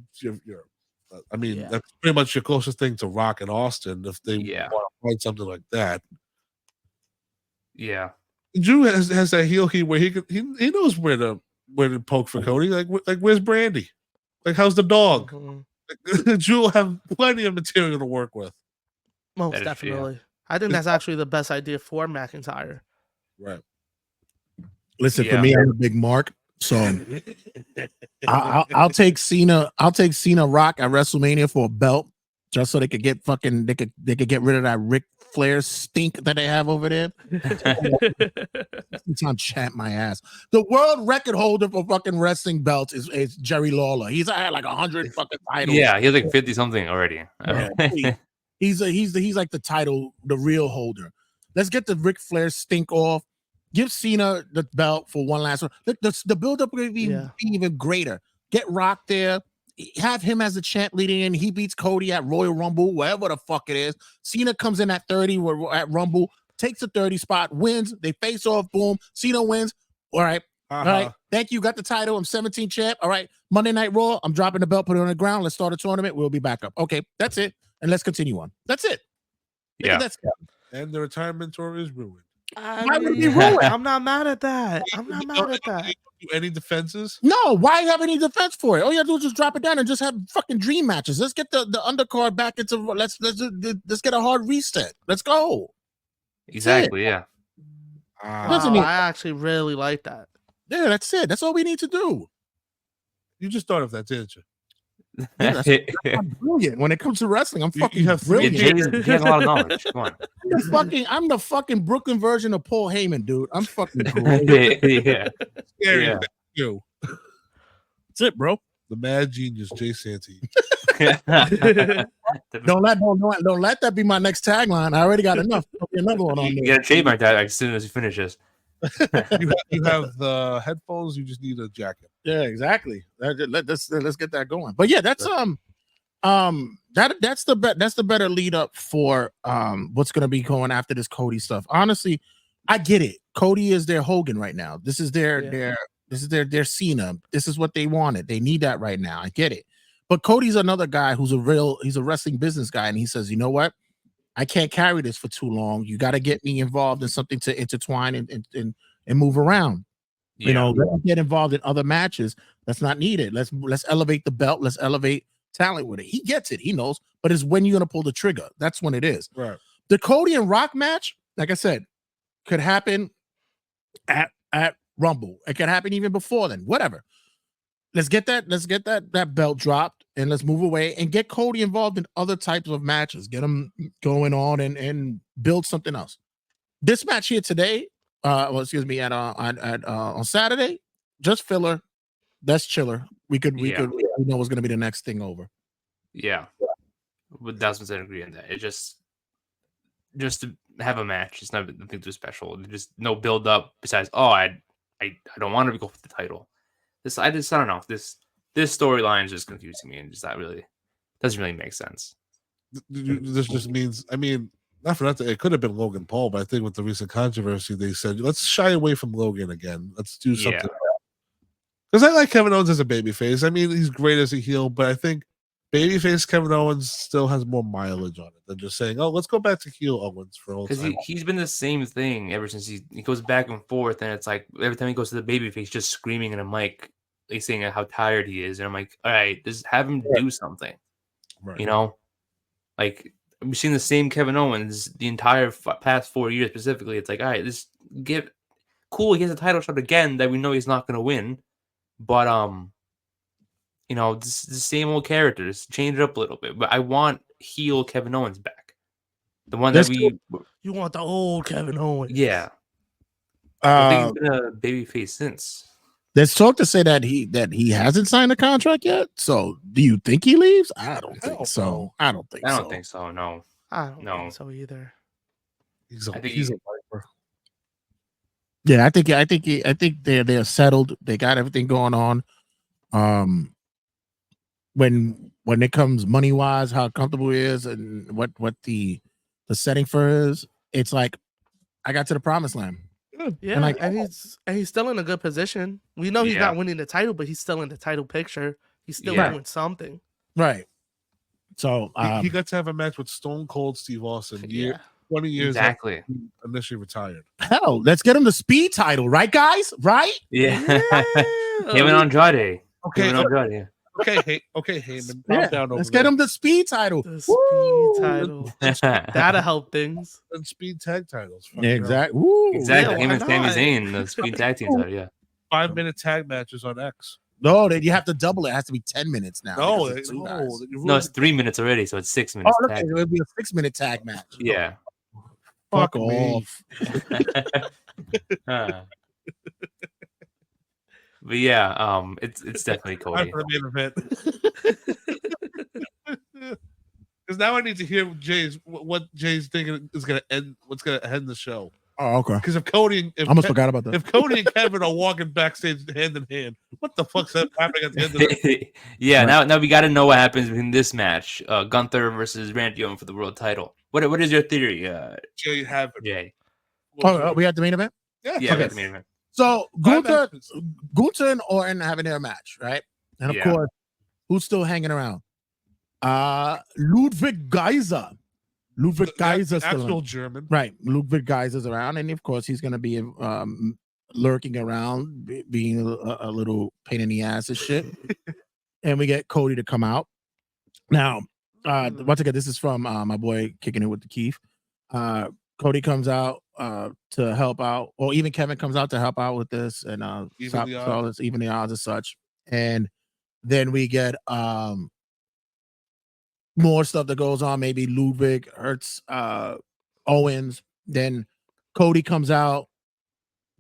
I mean, that's pretty much your closest thing to Rock and Austin if they want to fight something like that. Yeah. Drew has that heel key where he knows where to poke for Cody. Like where's Brandy? Like, how's the dog? Like, Drew will have plenty of material to work with. Most definitely. I think that's actually the best idea for McIntyre. Right. Listen, for me, I'm a big Mark. So I'll take Cena. I'll take Cena Rock at WrestleMania for a belt, just so they could get they could get rid of that Ric Flair stink that they have over there. It's on champ my ass. The world record holder for fucking wrestling belts is Jerry Lawler. He's had like 100 fucking titles. Yeah, he has like 50 something already. He's like the real holder. Let's get the Ric Flair stink off. Give Cena the belt for one last one. The build-up will be even greater. Get Rock there. Have him as the champ leading in. He beats Cody at Royal Rumble, wherever the fuck it is. Cena comes in at 30 at Rumble, takes the 30 spot, wins. They face off, boom. Cena wins. All right. All right. Thank you. Got the title. I'm 17 champ. All right. Monday Night Raw. I'm dropping the belt, put it on the ground. Let's start a tournament. We'll be back up. Okay. That's it. And let's continue on. That's it. Yeah. And the retirement tour is ruined. Why would it be ruined? I'm not mad at that. Any defenses? No, why have any defense for it? All you have to do is just drop it down and just have fucking dream matches. Let's get the undercard back into let's get a hard reset. Let's go. Exactly, yeah. I actually really like that. Yeah, that's it. That's all we need to do. You just thought of that, didn't you? Yeah, I'm brilliant when it comes to wrestling. I'm fucking brilliant. He has a lot of knowledge. Come on. I'm the fucking Brooklyn version of Paul Heyman, dude. I'm fucking great. Yeah. You. That's it, bro. The mad genius, Jay Santee. Don't let that be my next tagline. I already got enough. Another one on there. You gotta trademark that as soon as he finishes. you have the headphones. You just need a jacket. Yeah, exactly. Let's get that going. But yeah, that's that's the better lead up for what's gonna be going after this Cody stuff. Honestly, I get it. Cody is their Hogan right now. This is their Cena. This is what they wanted. They need that right now. I get it. But Cody's another guy he's a wrestling business guy, and he says, you know what? I can't carry this for too long. You got to get me involved in something to intertwine and move around. Yeah. You know, let's get involved in other matches. That's not needed. Let's elevate the belt. Let's elevate talent with it. He gets it. He knows. But it's when you're gonna pull the trigger. That's when it is. Right. The Cody and Rock match, like I said, could happen at Rumble. It could happen even before then. Whatever. Let's get that belt dropped and let's move away and get Cody involved in other types of matches. Get him going on and build something else. This match here today, on Saturday, just filler. That's chiller. We know what's gonna be the next thing over. Yeah, with 1,000% agree on that. It just just to have a match. It's nothing too special. Just no build up. Besides, I don't want to go for the title. I don't know. This storyline is just confusing me and just not really doesn't really make sense. This just means, I mean, not for nothing. It could have been Logan Paul, but I think with the recent controversy, they said let's shy away from Logan again. Let's do something. Because I like Kevin Owens as a babyface. I mean, he's great as a heel, but I think babyface Kevin Owens still has more mileage on it than just saying, "Oh, let's go back to heel Owens for all time." Because he's been the same thing ever since he goes back and forth, and it's like every time he goes to the babyface, just screaming in a mic, like saying how tired he is, and I'm like, all right, just have him do something, Right. you know? Like we've seen the same Kevin Owens the entire past 4 years specifically. It's like, all right, this cool. He has a title shot again that we know he's not going to win, but you know, this the same old characters. Change it up a little bit. But I want heel Kevin Owens back. The one that you want the old Kevin Owens. Yeah. I think he's been a babyface since. There's talk to say that he hasn't signed a contract yet. So do you think he leaves? I don't think so. I don't think so. No. I don't think so either. He's a viper. Yeah, I think they're settled. They got everything going on. When it comes money wise, how comfortable he is and what the setting for is, it's like I got to the promised land. Yeah, and he's still in a good position. We know he's not winning the title, but he's still in the title picture. He's still doing something. Right. So he got to have a match with Stone Cold Steve Austin 20 years exactly after he initially retired. Hell, let's get him the speed title, right, guys? Right? Yeah. Him and Andrade. Okay, Heyman. Yeah. Let's get him the speed title. The speed title. That'll help things. And speed tag titles. Yeah, exactly. Exactly. Him and Sami Zayn, the speed tag team title, yeah. 5-minute tag matches on X. No, you have to double it. It has to be 10 minutes now. No, it's 3 minutes already, so it's 6 minutes. Oh, okay. It'll be a 6-minute tag match. Yeah. Fuck off. But yeah, it's definitely Cody. For the main event. Because now I need to hear what Jay's thinking is going to end. What's going to end the show? Oh, okay. Because if Cody, I almost forgot about that. If Cody and Kevin are walking backstage hand in hand, what the fuck's happening at the end of it? Yeah, right. Now we got to know what happens in this match. Gunther versus Randy Orton for the world title. What is your theory? Jay, you have it. Jay. Oh, we had the main event. Yeah, we had the main event. So Gunther and Orton having their match, right? And of course, who's still hanging around? Ludwig Kaiser. Ludwig Kaiser, actual German, right? Ludwig Kaiser's around, and of course, he's going to be lurking around, being a little pain in the ass and shit. And we get Cody to come out. Now, once again, this is from my boy Kicking It with the Keith. Cody comes out to help out, or even Kevin comes out to help out with this and even the odds as such. And then we get more stuff that goes on. Maybe Ludwig hurts Owens. Then Cody comes out.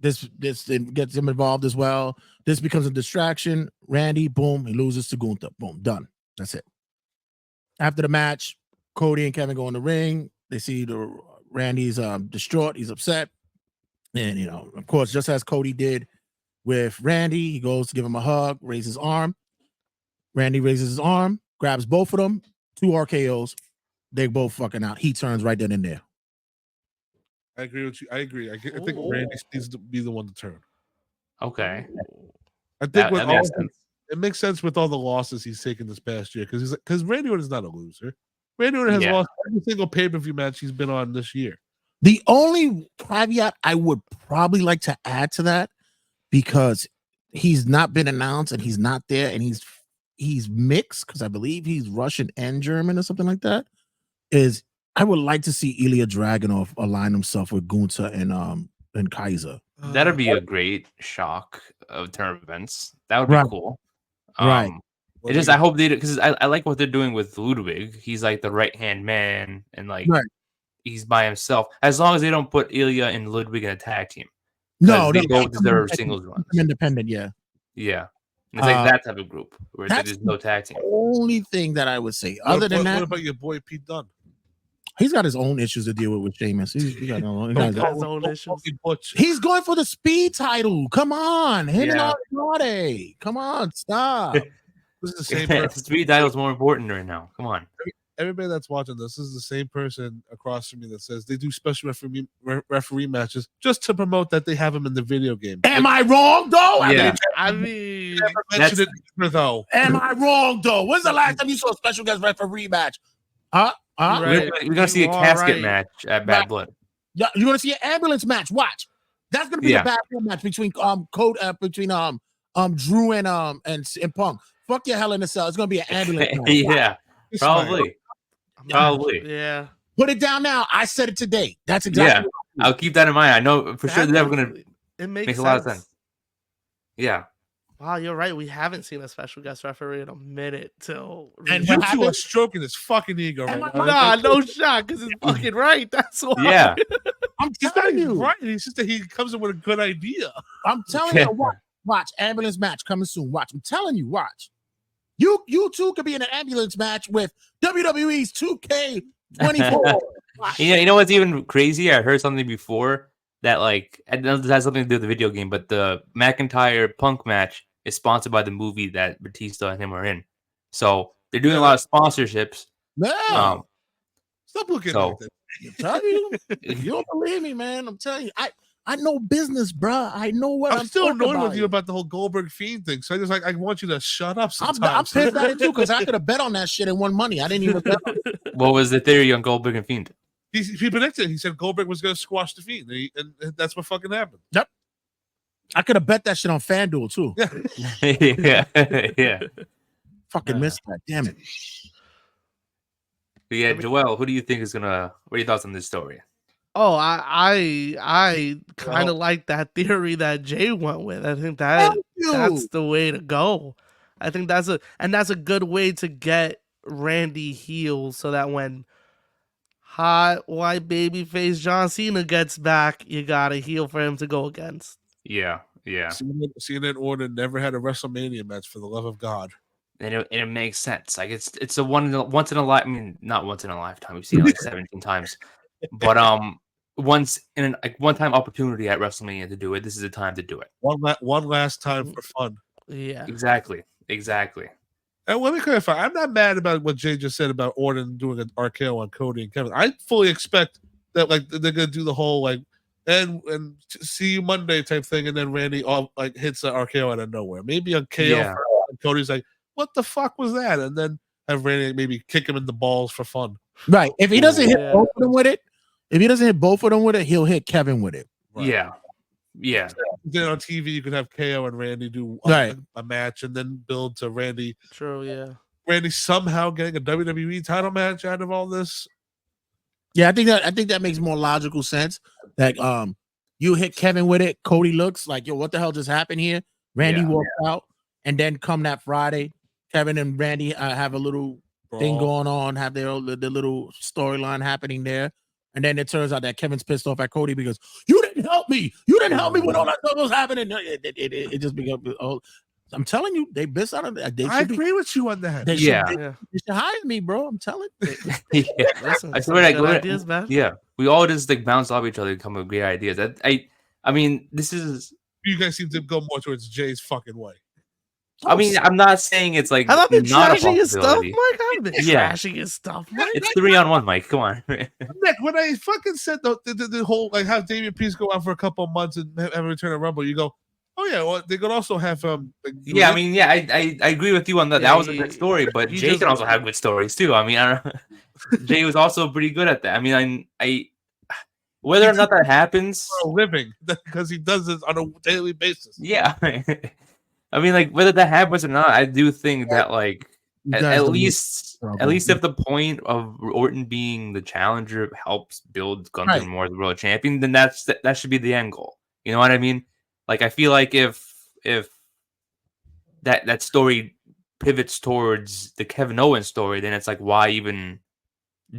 This gets him involved as well. This becomes a distraction. Randy, boom, he loses to Gunther. Boom, done. That's it. After the match, Cody and Kevin go in the ring. They see Randy's distraught. He's upset. And, of course, just as Cody did with Randy, he goes to give him a hug, raise his arm. Randy raises his arm, grabs both of them, 2 RKOs. They both fucking out. He turns right then and there. I agree with you. I agree. I think Randy needs to be the one to turn. Okay. I think it makes sense with all the losses he's taken this past year because Randy Orton is not a loser. Randy Orton has lost every single pay-per-view match he's been on this year. The only caveat I would probably like to add to that, because he's not been announced and he's not there and he's mixed, because I believe he's Russian and German or something like that, is I would like to see Ilya Dragunov align himself with Gunther and Kaiser. That'd be a great shock of turn of events. That would be cool. Right. I hope they do, because I like what they're doing with Ludwig. He's like the right-hand man and he's by himself. As long as they don't put Ilya and Ludwig in a tag team. No, they both deserve singles runs. Independent, yeah. Yeah. It's like that type of group where there's no tag team. Only thing that I would say. Other than that, what about your boy Pete Dunne? He's got his own issues to deal with Sheamus. He got his own issues. He's going for the speed title. Come on, him and Andrade. Come on, stop. This is the same person. Speed title is more important right now. Come on. Everybody that's watching this is the same person across from me that says they do special referee matches just to promote that they have him in the video game. Am I wrong though? Yeah. I mean, never mentioned it either, though. Am I wrong though? When's the last time you saw a special guest referee match? Right. We're gonna see a casket match at Bad Blood. Yeah, you're gonna see an ambulance match. Watch. That's gonna be a Bad Blood match between Drew and Punk. Fuck your Hell in a Cell. It's gonna be an ambulance match. Yeah, probably. Yeah. Put it down now. I said it today. That's exactly. Yeah, I'll keep that in mind. I know for sure they're never gonna. It makes a lot of sense. Yeah. Wow, you're right. We haven't seen a special guest referee in a minute till. And you two are stroking his fucking ego right now. Nah, no shot, because it's fucking right. That's why. Yeah. I'm telling you. Right. It's just that he comes in with a good idea. I'm telling you. Watch. Ambulance match coming soon. Watch. I'm telling you. Watch. You two could be in an ambulance match with WWE's 2K24. You know what's even crazy? I heard something before that, like, it has something to do with the video game, but the McIntyre Punk match is sponsored by the movie that Batista and him are in. So they're doing a lot of sponsorships. No. Stop looking like that. I'm telling you. You don't believe me, man. I'm telling you. I know business, bruh. I know what I'm still annoyed with you about the whole Goldberg Fiend thing. So I just I want you to shut up sometimes. I'm pissed at it too because I could have bet on that shit and won money. I didn't even bet on it. What was the theory on Goldberg and Fiend? He predicted. He said Goldberg was going to squash the Fiend, and that's what fucking happened. Yep. I could have bet that shit on FanDuel too. Yeah. Fucking missed that. Damn it. But yeah, Joel, who do you think is gonna? What are your thoughts on this story? Oh, I kind of like that theory that Jay went with. I think that's the way to go. I think that's a good way to get Randy heel so that when hot white babyface John Cena gets back, you got a heel for him to go against. Yeah. Cena and Orton never had a WrestleMania match, for the love of God. And it makes sense. Like it's a once in a life. I mean, not once in a lifetime. We've seen it like 17 times, but once in one time opportunity at WrestleMania to do it. This is the time to do it. One last time for fun. Yeah, exactly. And let me clarify. I'm not mad about what Jay just said about Orton doing an RKO on Cody and Kevin. I fully expect that they're gonna do the whole and see you Monday type thing, and then Randy hits the RKO out of nowhere. Maybe a KO. Yeah. And Cody's like, what the fuck was that? And then have Randy maybe kick him in the balls for fun. Right. If he doesn't hit both of them with it, he'll hit Kevin with it. Right. Yeah. Then on TV, you could have KO and Randy do a match and then build to Randy. True, yeah. Randy somehow getting a WWE title match out of all this. Yeah, I think that makes more logical sense. Like, you hit Kevin with it. Cody looks like, yo, what the hell just happened here? Randy walks out, and then come that Friday, Kevin and Randy have a little thing going on, have the little storyline happening there. And then it turns out that Kevin's pissed off at Cody because you didn't help me. You didn't help me when all that stuff was happening. It just becomes. I'm telling you, they missed out on that. I agree with you on that. They should hire me, bro. I'm telling you. Listen, I swear, ideas, man. Yeah, we all just bounce off each other and come up with great ideas. I mean, this is. You guys seem to go more towards Jay's fucking way. I mean, I'm not saying it's like. Have I been not trashing his stuff, Mike? I've been Yeah. trashing his stuff, Mike. It's 3-on-1, Mike. Come on. Nick, when I fucking said the whole have Damian Priest go out for a couple of months and have a return at Rumble, you go, oh yeah, well they could also have Yeah, I mean, yeah, I agree with you on that. That was a good story, but Jay can also have good stories too. I mean, I don't know. Jay was also pretty good at that. I mean, I whether or not that happens for a living because he does this on a daily basis. Yeah. I mean, like whether that happens or not, I do think that at least if the point of Orton being the challenger helps build Gunther more as the world champion, then that should be the end goal. You know what I mean? Like I feel like if that story pivots towards the Kevin Owens story, then it's like why even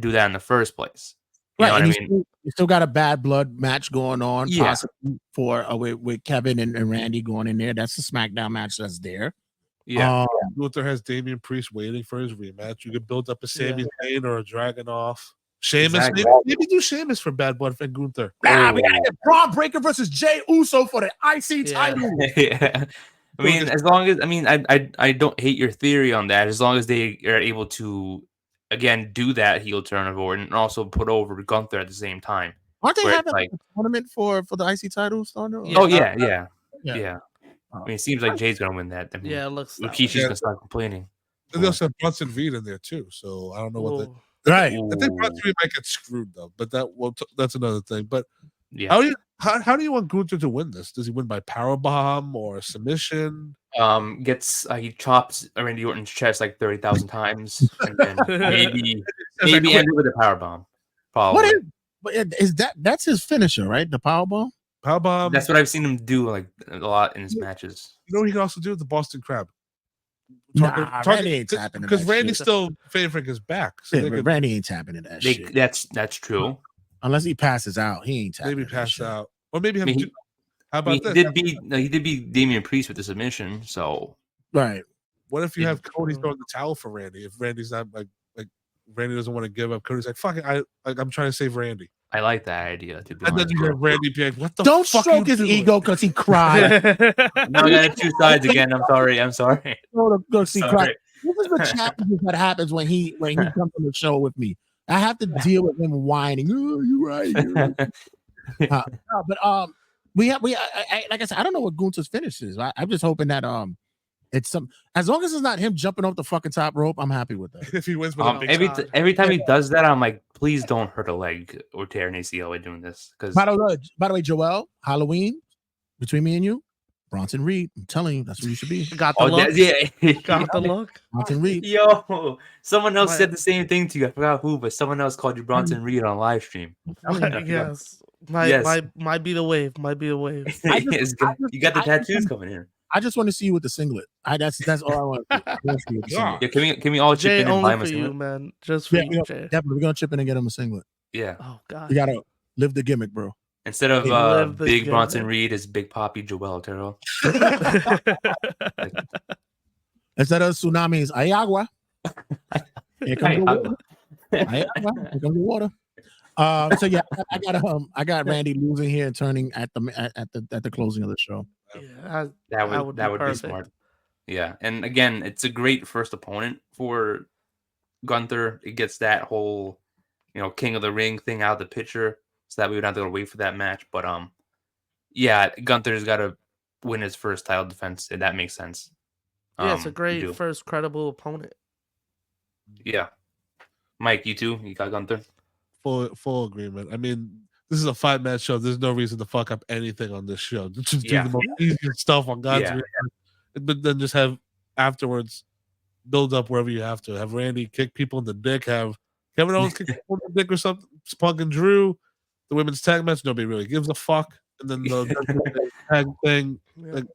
do that in the first place? You know what I mean? You still got a Bad Blood match going on, Yeah. possibly for with Kevin and Randy going in there. That's the SmackDown match that's there. Yeah, Luther has Damian Priest waiting for his rematch. You could build up a Sami Zayn or a Dragunov. Sheamus, Exactly. maybe do Sheamus for Bad Blood and Gunther. Nah, we gotta get Braun Breaker versus Jey Uso for the IC title. Yeah. I mean, as long as I don't hate your theory on that. As long as they are able to again do that heel turn over and also put over Gunther at the same time. Aren't they where having it's like a tournament for the IC titles? Oh yeah. I Oh. mean, it seems like Jay's gonna win that. I mean, Yeah, it looks that way. Rikishi's gonna start complaining. And they also have Bronson Reed in there too, so I don't know what they. Ooh. Right. I think Bronson Reed might get screwed though, but that's another thing. But Yeah. how do you want Gunther to win this? Does he win by powerbomb or submission? He chops Randy Orton's chest like 30,000 times, and then maybe end it with a powerbomb. Probably. That's his finisher, right? The powerbomb. Powerbomb. That's what I've seen him do like a lot in his matches. You know, he can also do the Boston Crab. Randy ain't tapping because Randy's still favoring his back. So Randy ain't tapping in that shit. That's true. Unless he passes out, he ain't tapping. Maybe pass out, or maybe how about this? He did beat Damian Priest with the submission. So right. What if you have Cody throwing the towel for Randy? If Randy's not like Randy doesn't want to give up, Cody's like, "Fuck it, I'm trying to save Randy." I like that idea. To be and then you have Randy being, "What the? Don't fuck stroke his ego because he cried." Now we got two sides again. I'm sorry. Go see cry. This is the challenge that happens when he comes on the show with me. I have to deal with him whining. Oh, you're right. But like I said, I don't know what Gunther's finish is. I'm just hoping that it's some. As long as it's not him jumping off the fucking top rope, I'm happy with that. If he wins, every time he does that, I'm like, please don't hurt a leg or tear an ACL by doing this. Because by the way, Joel, Halloween between me and you, Bronson Reed. I'm telling you, that's where you should be. Got the look. Yeah, got the look. Bronson Reed. Yo, someone else said the same thing to you. I forgot who, but someone else called you Bronson Reed on live stream. Yes. Might be the wave. Might be the wave. You got the tattoos coming in. I just want to see you with the singlet. That's all I want to see. Yeah, can we all chip in and buy him a singlet? You, man. Just for you, Jay. Definitely, we're gonna chip in and get him a singlet. Yeah. Oh God. You gotta live the gimmick, bro. Instead of Big Bronson Reed, is Big Poppy Joel Otero. Instead of tsunamis, Ayagua. Here comes the water. Ayagua. Here comes the water. So yeah, I got Randy losing here and turning at the closing of the show. Yeah, that would be smart. Yeah, and again, it's a great first opponent for Gunther. It gets that whole, King of the Ring thing out of the picture, so that we would have to go wait for that match. But yeah, Gunther's got to win his first title defense, and that makes sense. Yeah, it's a great first credible opponent. Yeah, Mike, you too. You got Gunther. Full agreement. I mean, this is a 5-match show. There's no reason to fuck up anything on this show. Just do the most easiest stuff on God's real. But then just have afterwards build up wherever you have to. Have Randy kick people in the dick. Have Kevin Owens kick people in the dick or something. Punk and Drew, the women's tag match. Nobody really gives a fuck. And then the tag thing. Like,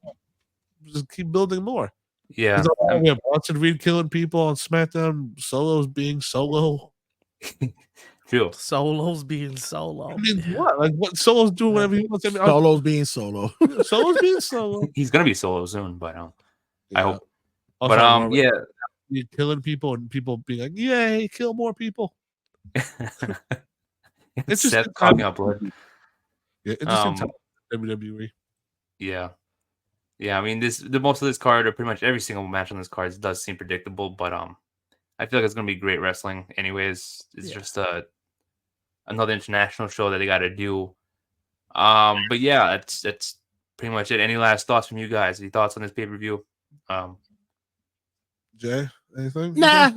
just keep building more. Yeah. We have Bronson Reed killing people on SmackDown. Solos being solo. True. Solos being solo. I mean, what? Like, what Solos do whatever he wants. Solos being solo. Solos being solo. He's gonna be solo soon, but I hope. Also, but yeah, you're killing people and people being like, "Yay, kill more people." It's just talking up, Lord. Yeah, interesting time WWE. Yeah. I mean, the most of this card, or pretty much every single match on this card, does seem predictable, but I feel like it's gonna be great wrestling. Anyways, it's just another international show that they got to do. But yeah, that's pretty much it. Any last thoughts from you guys? Any thoughts on this pay-per-view? Jay, anything? Nah.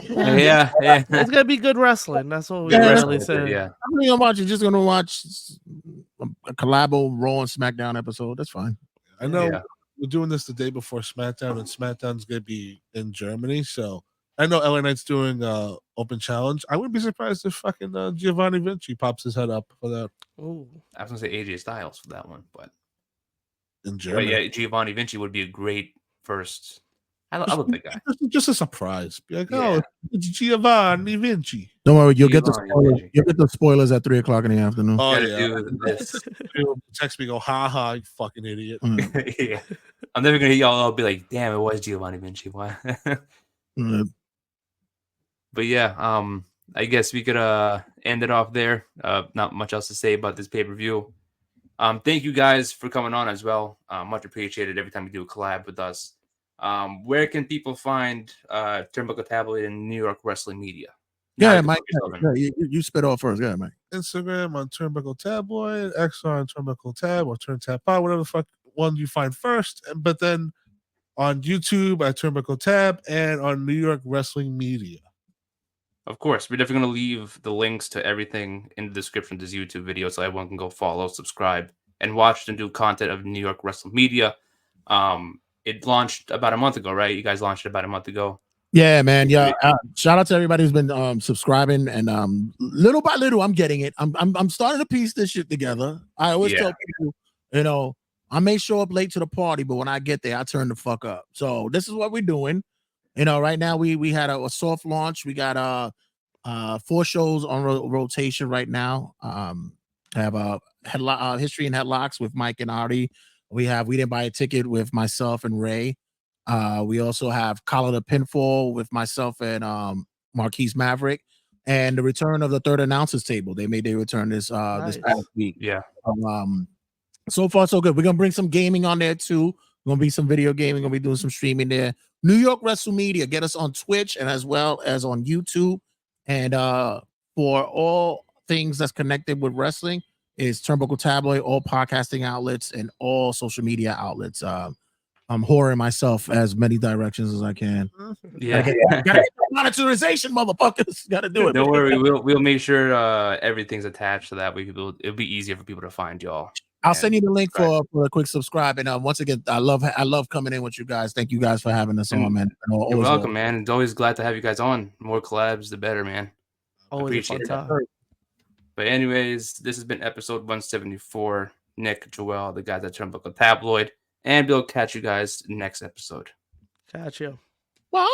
Yeah. It's gonna be good wrestling. That's what we really said. Yeah. I'm gonna watch. You're just gonna watch a collabo Raw and SmackDown episode. That's fine. I know we're doing this the day before SmackDown, and SmackDown's gonna be in Germany, so I know LA Knight's doing open challenge. I wouldn't be surprised if fucking Giovanni Vinci pops his head up for that. Ooh. I was gonna say AJ Styles for that one, but in Germany, yeah, Giovanni Vinci would be a great first. I love the guy. Just a surprise. Be like, oh, it's Giovanni Vinci. Don't worry, you'll get the spoilers. You'll get the spoilers at 3:00 in the afternoon. Oh yeah. People text me, go, ha ha, you fucking idiot. Yeah, I'm never gonna hear y'all. I'll be like, damn, it was Giovanni Vinci. Why? Mm-hmm. But yeah, I guess we could end it off there. Not much else to say about this pay-per-view. Thank you guys for coming on as well. Much appreciated every time you do a collab with us. Where can people find Turnbuckle Tabloid and New York Wrestling Media? Yeah, Mike. You spit off first. Go ahead, Mike. Instagram on Turnbuckle Tabloid, X on Turnbuckle Tab or Turn Tab Pod, whatever the fuck one you find first. But then on YouTube at Turnbuckle Tab and on New York Wrestling Media. Of course, we're definitely going to leave the links to everything in the description of this YouTube video so everyone can go follow, subscribe, and watch the new content of New York Wrestling Media. It launched about a month ago, right? You guys launched it about a month ago. Yeah, man. Yeah. Shout out to everybody who's been subscribing, and little by little, I'm getting it. I'm starting to piece this shit together. I always tell people, I may show up late to the party, but when I get there, I turn the fuck up. So this is what we're doing. Right now we had a soft launch. We got 4 shows on rotation right now. Have a history and headlocks with Mike and Artie. We didn't buy a ticket with myself and Ray. We also have Collar the Pinfall with myself and Marquise Maverick, and the return of the third announcers table. They made their return this past week. Yeah. So far so good. We're gonna bring some gaming on there too. Gonna be some video gaming. Gonna be doing some streaming there. New York Wrestle Media. Get us on Twitch and as well as on YouTube. And for all things that's connected with wrestling is Turnbuckle Tabloid, all podcasting outlets and all social media outlets. I'm whoring myself as many directions as I can. Yeah. Gotta get monetization, motherfuckers. Gotta do it. Don't worry, we'll make sure everything's attached so that it'll be easier for people to find y'all. I'll send you the link for a quick subscribe. And once again, I love coming in with you guys. Thank you guys for having us on, man. You're welcome, man. It's always glad to have you guys on. More collabs, the better, man. Always appreciate it. But anyways, this has been episode 174. Nick, Joel, the guys at Turnbuckle Tabloid, and we'll catch you guys next episode. Catch you. Bye.